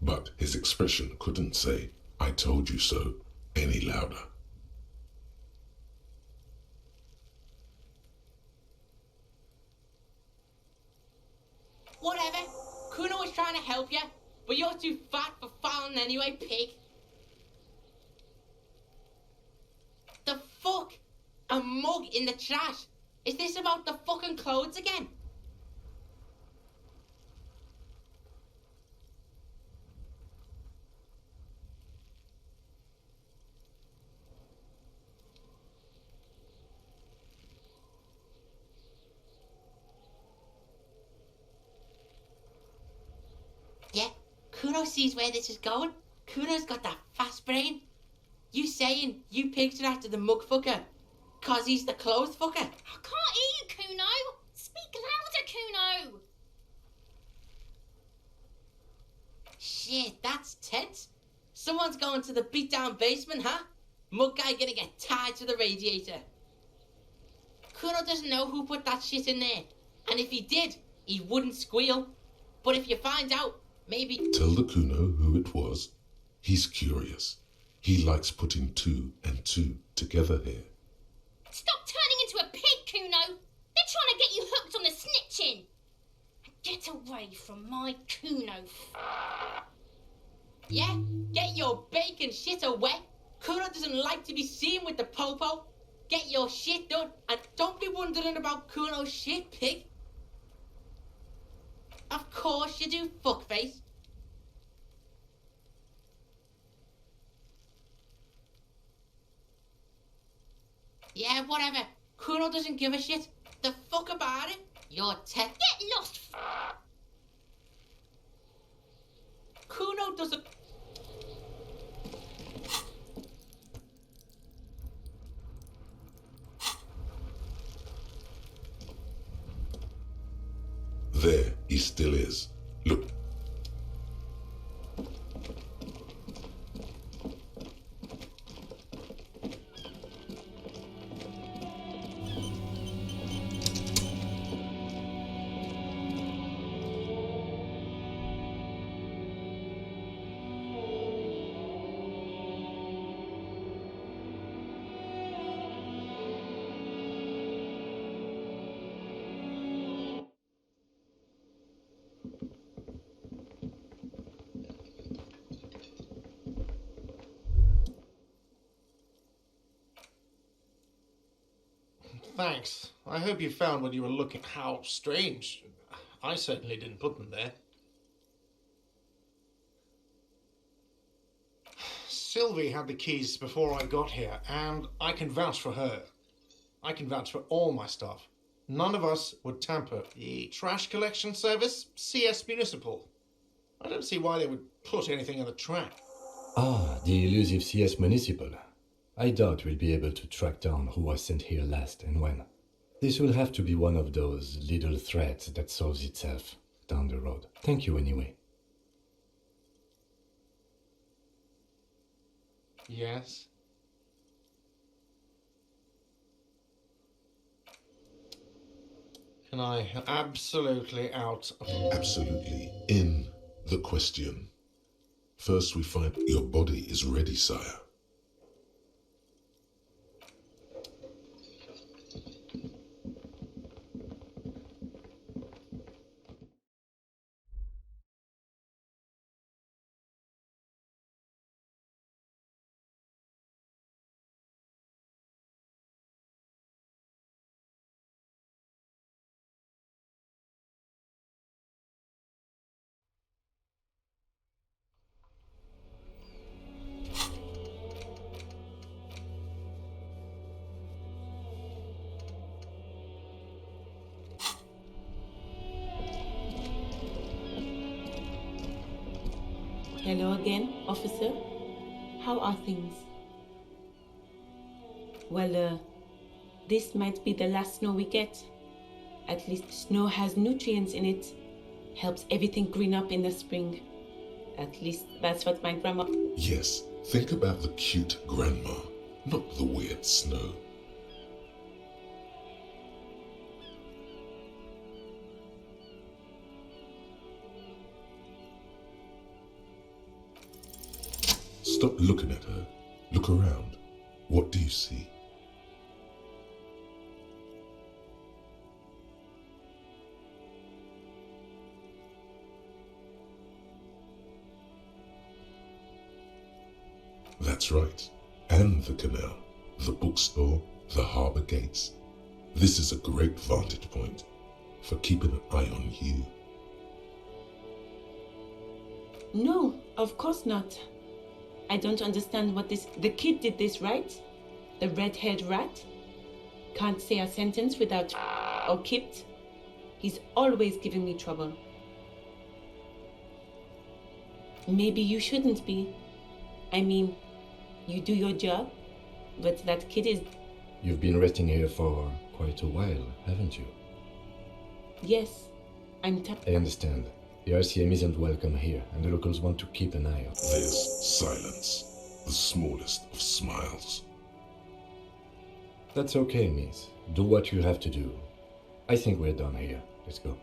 but his expression couldn't say, "I told you so," any louder. Whatever. Kuno was trying to help you, but you're too fat for fouling anyway, pig. The fuck? A mug in the trash. Is this about the fucking clothes again? Yeah, Kuno sees where this is going. Kuno's got that fast brain. You saying you picked it after the mug fucker? 'Cause he's the clothes fucker? I can't hear you, Kuno. Speak louder, Kuno. Shit, that's tense. Someone's going to the beat-down basement, huh? Mug guy gonna get tied to the radiator. Kuno doesn't know who put that shit in there. And if he did, he wouldn't squeal. But if you find out, maybe... Tell the Kuno who it was. He's curious. He likes putting 2 and 2 together here. Stop turning into a pig, Kuno. They're trying to get you hooked on the snitching. Get away from my Kuno. Yeah, get your bacon shit away. Kuno doesn't like to be seen with the popo. Get your shit done, and don't be wondering about Kuno's shit, pig. Of course you do, fuckface. Yeah, whatever. Kuno doesn't give a shit. The fuck about it? You're Get lost. Kuno doesn't... There, he still is. Look. Thanks. I hope you found what you were looking. How strange. I certainly didn't put them there. Sylvie had the keys before I got here, and I can vouch for her. I can vouch for all my stuff. None of us would tamper. The trash collection service, CS Municipal. I don't see why they would put anything in the trash. Ah, the elusive CS Municipal. I doubt we'll be able to track down who was sent here last and when. This will have to be one of those little threats that solves itself down the road. Thank you anyway. Yes? Can I absolutely out of... Absolutely in the question. First we find your body is ready, sire. Hello again, officer. How are things? Well, this might be the last snow we get. At least snow has nutrients in it. Helps everything green up in the spring. At least that's what my grandma... Yes, think about the cute grandma, not the weird snow. Stop looking at her. Look around. What do you see? That's right. And the canal, the bookstore, the harbor gates. This is a great vantage point for keeping an eye on you. No, of course not. I don't understand what this... The kid did this, right? The red-haired rat? Can't say a sentence without or kipped. He's always giving me trouble. Maybe you shouldn't be. I mean, you do your job, but that kid is... You've been resting here for quite a while, haven't you? Yes, I'm I understand. The RCM isn't welcome here, and the locals want to keep an eye on. There's silence, the smallest of smiles. That's okay, miss. Do what you have to do. I think we're done here. Let's go.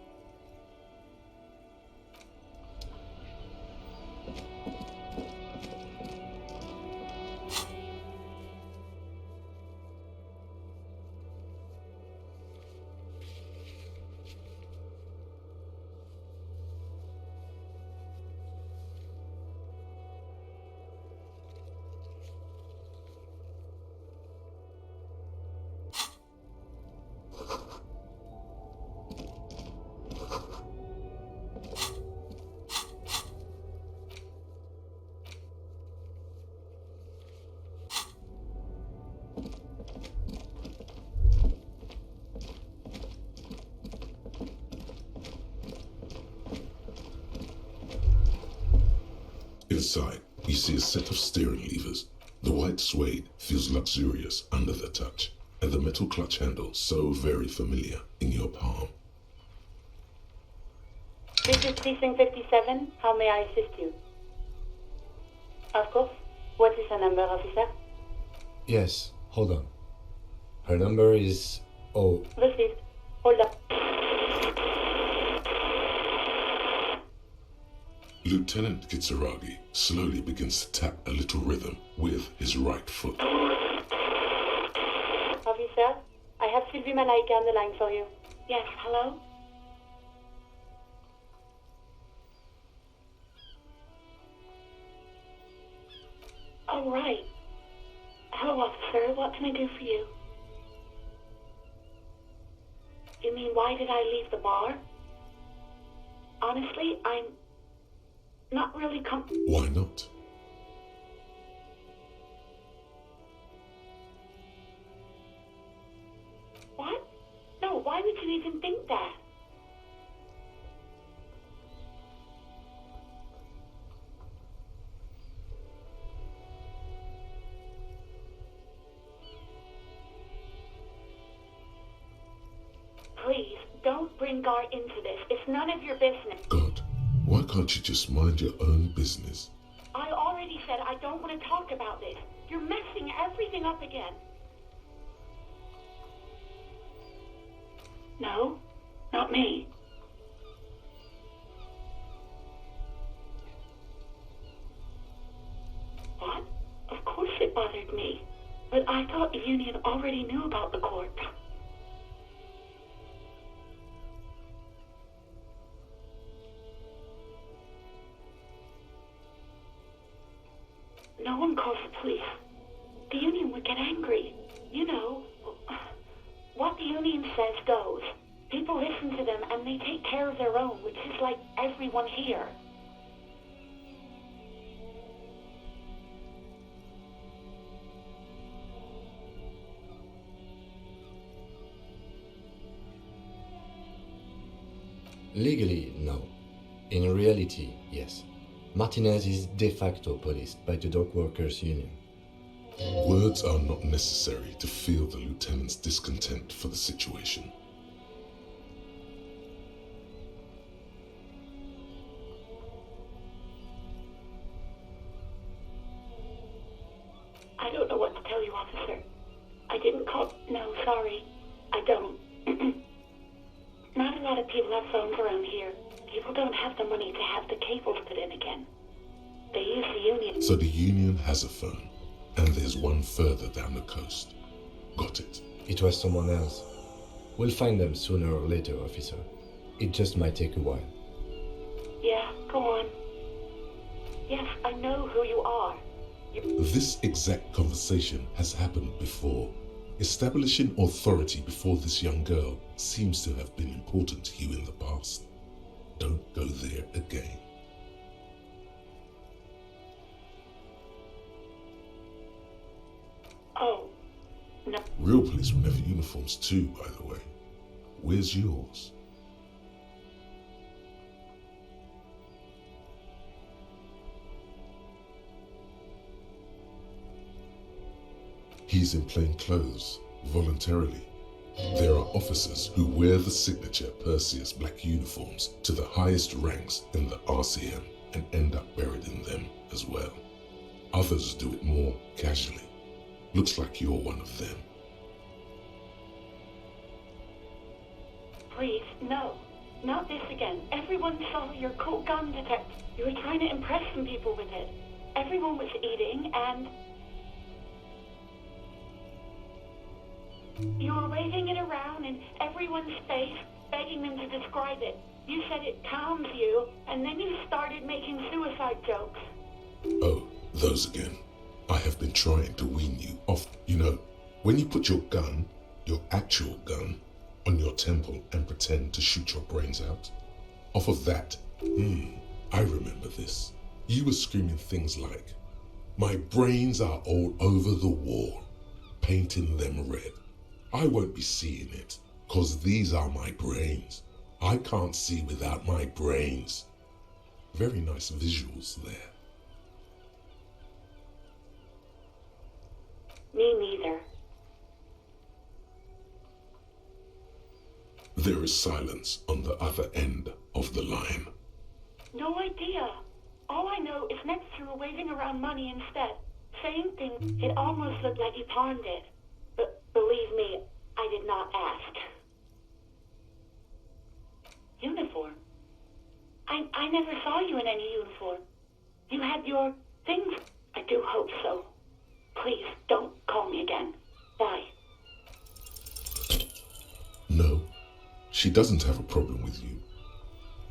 Inside, you see a set of steering levers. The white suede feels luxurious under the touch, and the metal clutch handle so very familiar in your palm. This is Precinct 57. How may I assist you? Of course. What is her number, officer? Yes, hold on. Her number is... Oh, Received. Hold up. Lieutenant Kitsuragi slowly begins to tap a little rhythm with his right foot. Officer, I have Sylvie Malaika on the line for you. Yes, hello? Oh, right. Hello, officer. What can I do for you? You mean, why did I leave the bar? Honestly, I'm not really Why not? What? No, why would you even think that? Please, don't bring Gar into this. It's none of your business. God, why can't you just mind your own business? I already said I don't want to talk about this. You're messing everything up again. No, not me. What? Of course it bothered me. But I thought the union already knew about the court. No one calls the police. The union would get angry. You know, what the union says goes. People listen to them and they take care of their own, which is like everyone here. legally, no. In reality, yes. Martinez is de facto policed by the Dock Workers Union. Words are not necessary to feel the lieutenant's discontent for the situation. I don't know what to tell you, officer. I didn't call... No, sorry. I don't. Not a lot of people have phones around here. People don't have the money to have the cables put in again. They use the union. So the union has a phone, and there's one further down the coast. Got it. It was someone else. We'll find them sooner or later, officer. It just might take a while. Yeah, go on. Yes, I know who you are. This exact conversation has happened before. Establishing authority before this young girl seems to have been important to you in the past. Don't go there again. Oh, no. Real policemen have uniforms too, by the way. Where's yours? He's in plain clothes, voluntarily. There are officers who wear the signature Perseus black uniforms to the highest ranks in the RCM and end up buried in them as well. Others do it more casually. Looks like you're one of them. Please, no. Not this again. Everyone saw your cool gun detector. You were trying to impress some people with it. Everyone was eating and... you were waving it around in everyone's face, begging them to describe it. You said it calms you, and then you started making suicide jokes. Oh, those again. I have been trying to wean you off. You know, when you put your gun, your actual gun, on your temple and pretend to shoot your brains out. Off of that, I remember this. You were screaming things like, "My brains are all over the wall, painting them red. I won't be seeing it, 'cause these are my brains. I can't see without my brains." Very nice visuals there. Me neither. There is silence on the other end of the line. No idea. All I know is next you were waving around money instead, saying things. It almost looked like you pawned it. But believe me, I did not ask. Uniform? I never saw you in any uniform. You had your things. I do hope so. Please, don't call me again. Bye. No, she doesn't have a problem with you.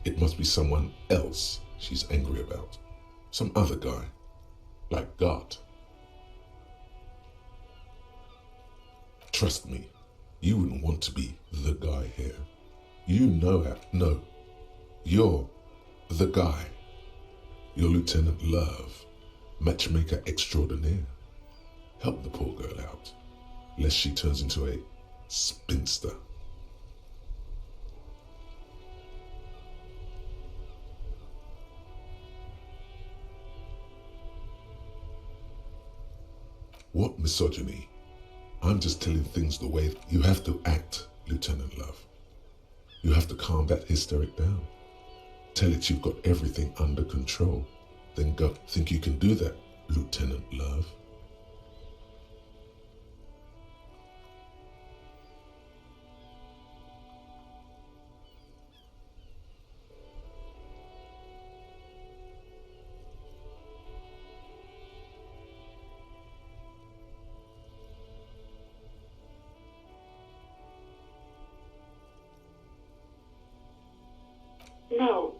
It must be someone else she's angry about. Some other guy, like God. Trust me, you wouldn't want to be the guy here. You know how. No, you're the guy. You're Lieutenant Love, matchmaker extraordinaire. Help the poor girl out, lest she turns into a spinster. What misogyny? I'm just telling things the way you have to act, Lieutenant Love. You have to calm that hysteric down. Tell it you've got everything under control. Then go. Think you can do that, Lieutenant Love? No.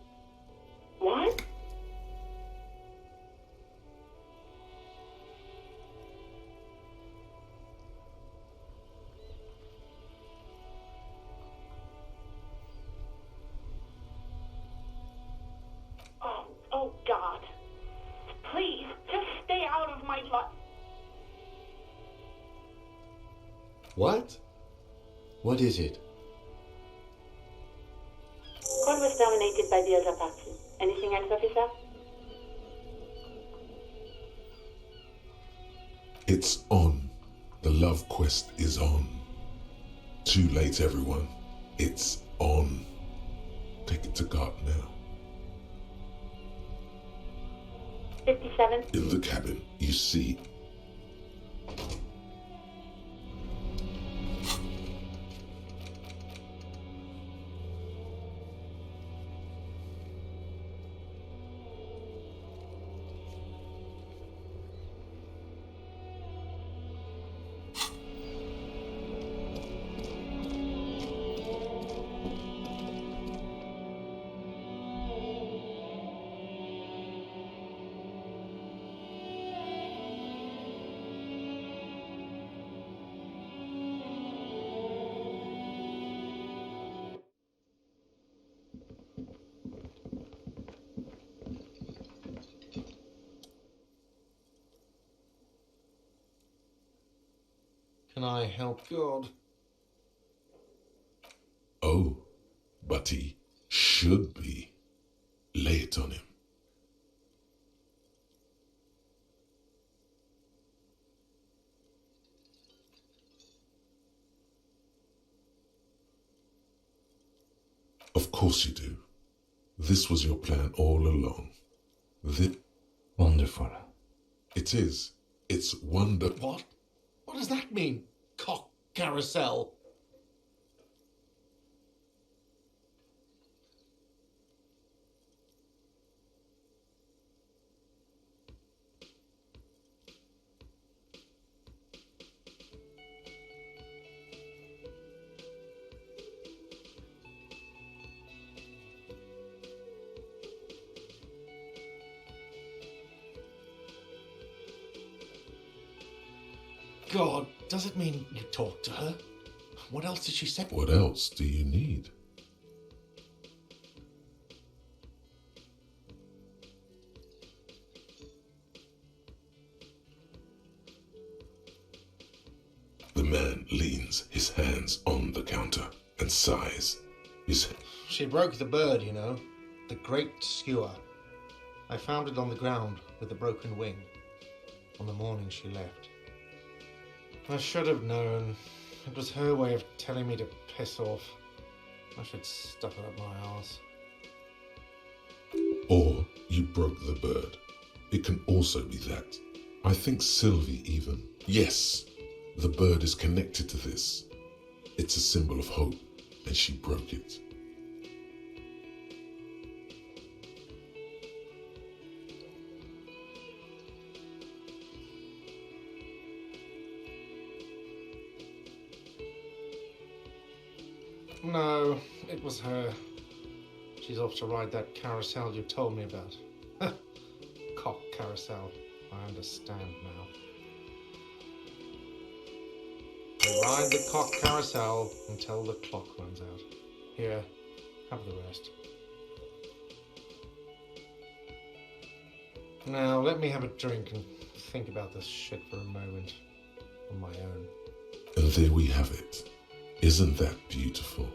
What? Oh God. Please, just stay out of my life. What? What is it? Call was dominated by the other party. Anything else, officer? It's on. The love quest is on. Too late, everyone. It's on. Take it to God now. 57. In the cabin, you see. can I help God? Oh, but he should be. Lay it on him. Of course you do. This was your plan all along. Wonderful. It is. It's wonder... What? What does that mean? Cock carousel? God, does it mean you talked to her? What else did she say? What else do you need? The man leans his hands on the counter and sighs. She broke the bird, you know. The great skewer. I found it on the ground with a broken wing on the morning she left. I should have known. It was her way of telling me to piss off. I should stuff it up my arse. Or you broke the bird. It can also be that. I think Sylvie even. Yes, the bird is connected to this. It's a symbol of hope, and she broke it. No, it was her. She's off to ride that carousel you told me about. Cock carousel. I understand now. We ride the cock carousel until the clock runs out. Here, have the rest. Now, let me have a drink and think about this shit for a moment on my own. And there we have it. Isn't that beautiful?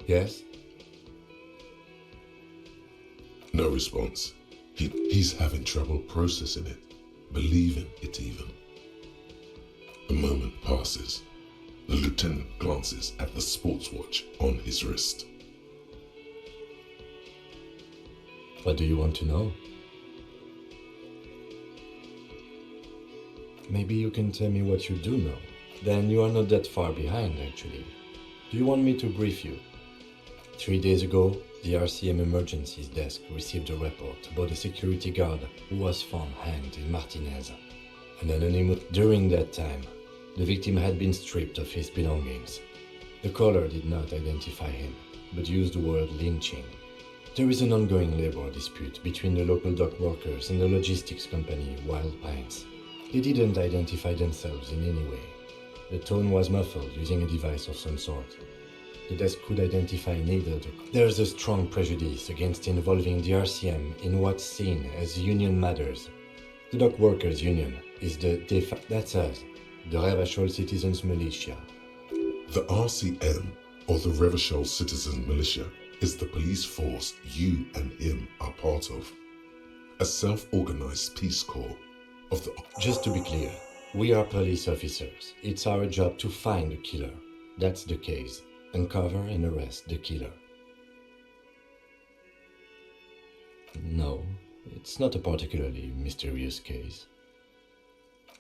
Yes? No response. He's having trouble processing it, believing it even. A moment passes. The lieutenant glances at the sports watch on his wrist. What do you want to know? Maybe you can tell me what you do know. Then you are not that far behind, actually. Do you want me to brief you? 3 days ago, the RCM Emergencies Desk received a report about a security guard who was found hanged in Martinez. An anonymous. During that time, the victim had been stripped of his belongings. The caller did not identify him, but used the word lynching. There is an ongoing labor dispute between the local dock workers and the logistics company Wild Pines. They didn't identify themselves in any way. The tone was muffled using a device of some sort. The desk could identify neither. There's a strong prejudice against involving the RCM in what's seen as union matters. The dock workers' union is that's us, the Revachol Citizens Militia. The RCM, or the Revachol Citizens Militia, is the police force you and him are part of. A self-organized peace corps of the... Just to be clear, we are police officers. It's our job to find the killer. That's the case. Uncover and arrest the killer. No, It's not a particularly mysterious case.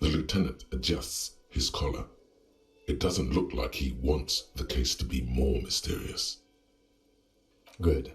The lieutenant adjusts his collar. It doesn't look like he wants the case to be more mysterious. Good.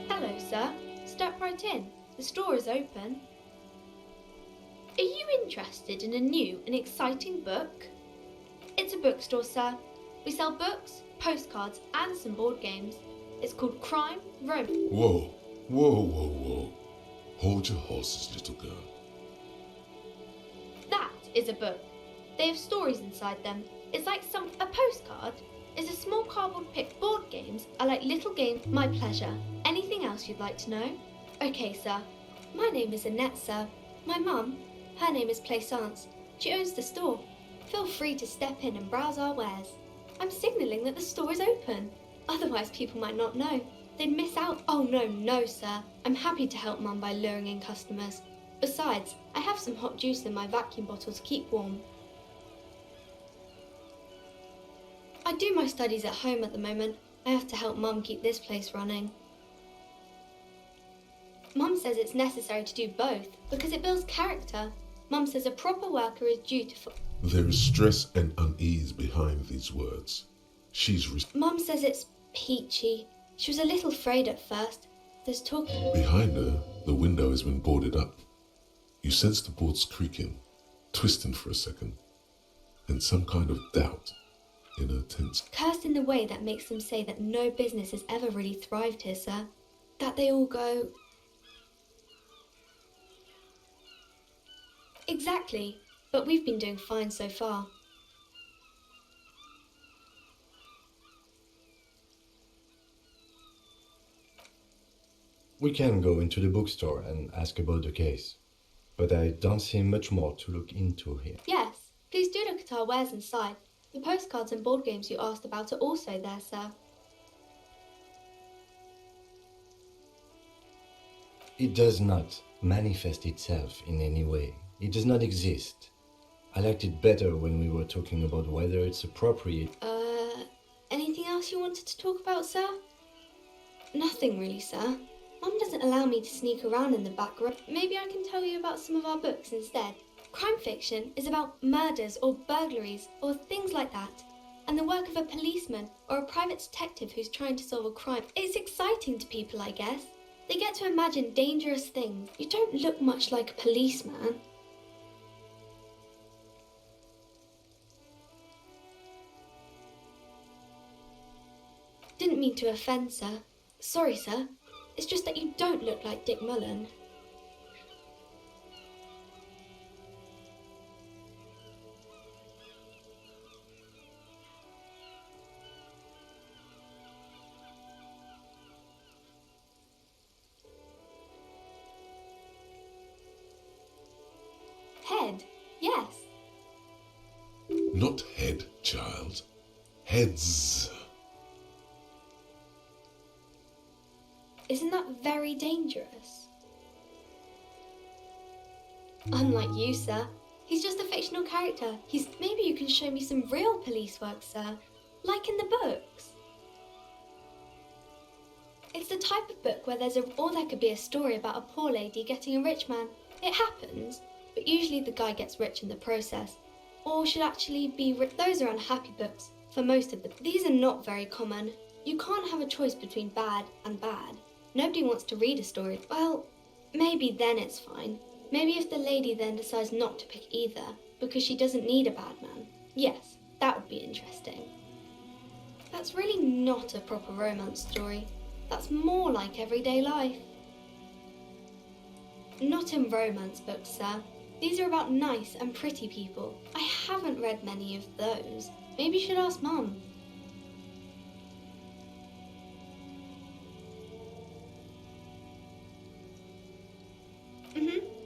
Hello, sir. Step right in. The store is open. Are you interested in a new and exciting book? It's a bookstore, sir. We sell books, postcards, and some board games. It's called Crime, Romance. Whoa, whoa, whoa, whoa. Hold your horses, little girl. That is a book. They have stories inside them. It's like a postcard. It's a small cardboard pick. Board games are like little games. My pleasure. Anything else you'd like to know? Okay, sir. My name is Annette, sir. My mum, her name is Plaisance. She owns the store. Feel free to step in and browse our wares. I'm signalling that the store is open. Otherwise, people might not know. They'd miss out. Oh, no, sir. I'm happy to help Mum by luring in customers. Besides, I have some hot juice in my vacuum bottle to keep warm. I do my studies at home at the moment. I have to help Mum keep this place running. Mum says it's necessary to do both because it builds character. Mum says a proper worker is dutiful. There is stress and unease behind these words. Mum says it's peachy. She was a little afraid at first. There's talk. Behind her, the window has been boarded up. You sense the boards creaking, twisting for a second, and some kind of doubt in her tense. Cursed in the way that makes them say that no business has ever really thrived here, sir. That they all go... Exactly, but we've been doing fine so far. We can go into the bookstore and ask about the case, but I don't see much more to look into here. Yes, please do look at our wares inside. The postcards and board games you asked about are also there, sir. It does not manifest itself in any way. It does not exist. I liked it better when we were talking about whether it's appropriate. Anything else you wanted to talk about, sir? Nothing really, sir. Mum doesn't allow me to sneak around in the back room. Maybe I can tell you about some of our books instead. Crime fiction is about murders or burglaries or things like that, and the work of a policeman or a private detective who's trying to solve a crime. It's exciting to people, I guess. They get to imagine dangerous things. You don't look much like a policeman. Didn't mean to offend, sir. Sorry, sir. It's just that you don't look like Dick Mullen. Head, yes. Not head, child. Heads. Isn't that very dangerous? Unlike you, sir. He's just a fictional character. Maybe you can show me some real police work, sir. Like in the books. It's the type of book where there could be a story about a poor lady getting a rich man. It happens, but usually the guy gets rich in the process. or should actually be those are unhappy books for most of them. These are not very common. You can't have a choice between bad and bad. Nobody wants to read a story. Well, maybe then it's fine. Maybe if the lady then decides not to pick either because she doesn't need a bad man. Yes, that would be interesting. That's really not a proper romance story. That's more like everyday life. Not in romance books, sir. These are about nice and pretty people. I haven't read many of those. Maybe you should ask Mum.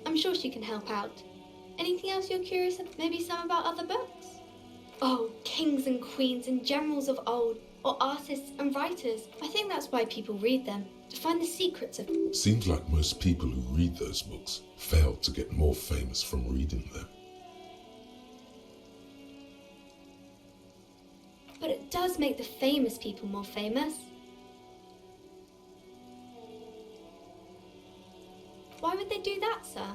I'm sure she can help out. Anything else you're curious about? Maybe some about other books? Oh, kings and queens and generals of old, or artists and writers. I think that's why people read them, to find the secrets of... Seems like most people who read those books fail to get more famous from reading them. But it does make the famous people more famous. Why would they do that, sir?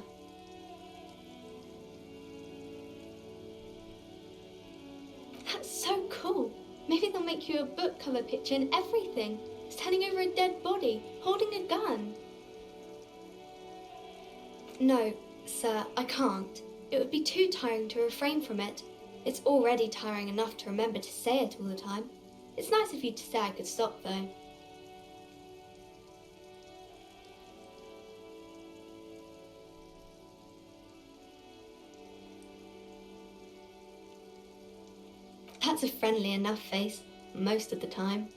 That's so cool. Maybe they'll make you a book cover picture and everything. Standing over a dead body, holding a gun. No, sir, I can't. It would be too tiring to refrain from it. It's already tiring enough to remember to say it all the time. It's nice of you to say I could stop, though. That's a friendly enough face, most of the time.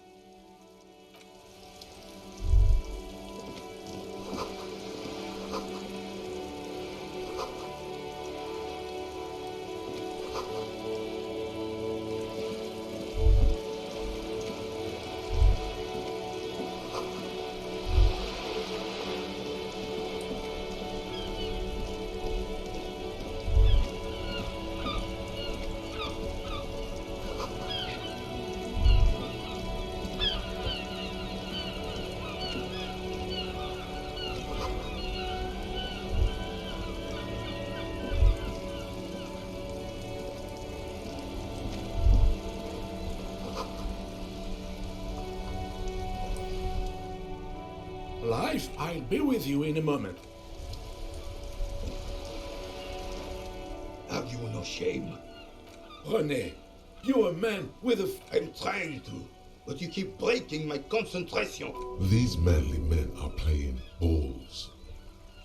Life, I'll be with you in a moment. Have you no shame? René, you're a man with a... I'm trying to, but you keep breaking my concentration. These manly men are playing balls.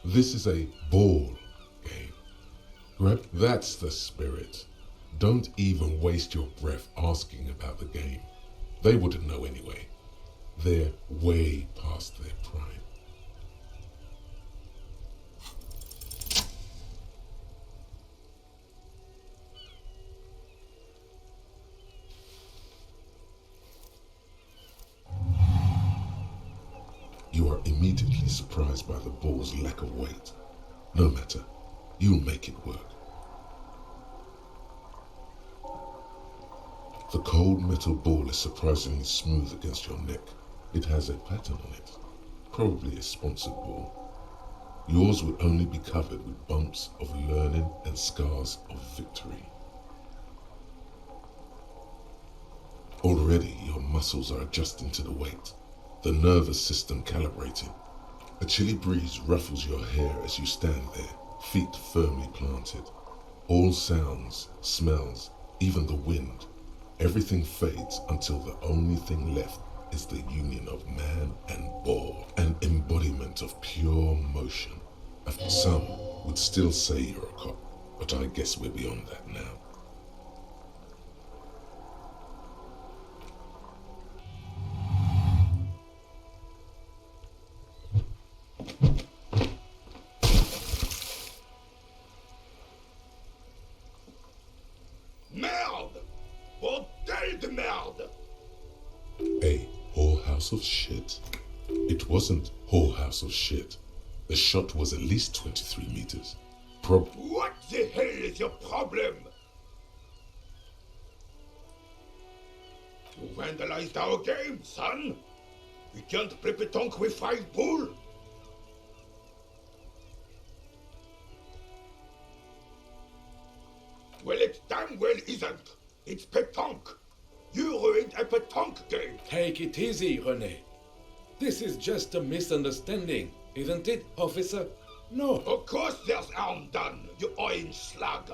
This is a ball game. Grab, that's the spirit. Don't even waste your breath asking about the game. They wouldn't know anyway. They're way past their prime. You are immediately surprised by the ball's lack of weight. No matter, you'll make it work. The cold metal ball is surprisingly smooth against your neck. It has a pattern on it, probably a sponsored ball. Yours would only be covered with bumps of learning and scars of victory. Already your muscles are adjusting to the weight, the nervous system calibrating. A chilly breeze ruffles your hair as you stand there, feet firmly planted. All sounds, smells, even the wind, everything fades until the only thing left is the union of man and ball, an embodiment of pure motion. Some would still say you're a cop, but I guess we're beyond that now. Merde! Bordel de merde! A whorehouse of shit? It wasn't whorehouse of shit. The shot was at least 23 meters. What the hell is your problem? You vandalized our game, son. We can't play pétanque with 5 bull. Well, it's damn well It's pétanque. You ruined a pétanque game. Take it easy, René. This is just a misunderstanding, isn't it, officer? No. Of course there's harm done, you orange slug.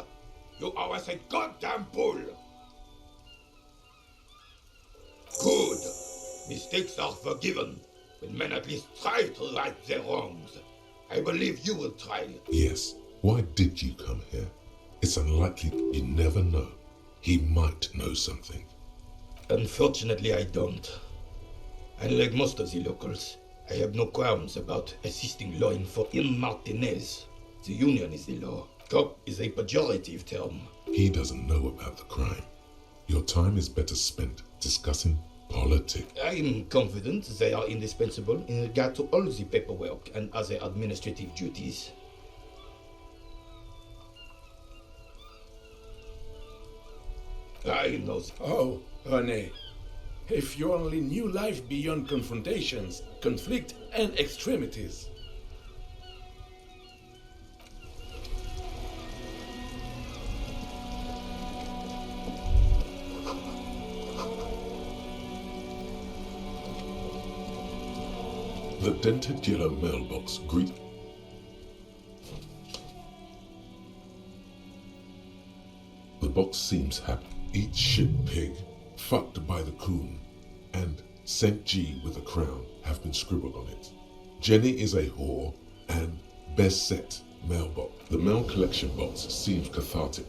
You are as a goddamn bull. Good. Mistakes are forgiven when men at least try to right their wrongs. I believe you will try. Yes. Why did you come here? It's unlikely. You never know. He might know something. Unfortunately, I don't. Unlike most of the locals, I have no qualms about assisting law enforcement. In Martinez, the union is the law. Cop is a pejorative term. He doesn't know about the crime. Your time is better spent discussing politics. I'm confident they are indispensable in regard to all the paperwork and other administrative duties. I know. Oh, René. If you only knew life beyond confrontations, conflict, and extremities. The dented yellow mailbox greet. The box seems happy. Eat shit pig, fucked by the coon, and St. G with a crown have been scribbled on it. Jenny is a whore, and best set mailbox. The mail collection box seems cathartic.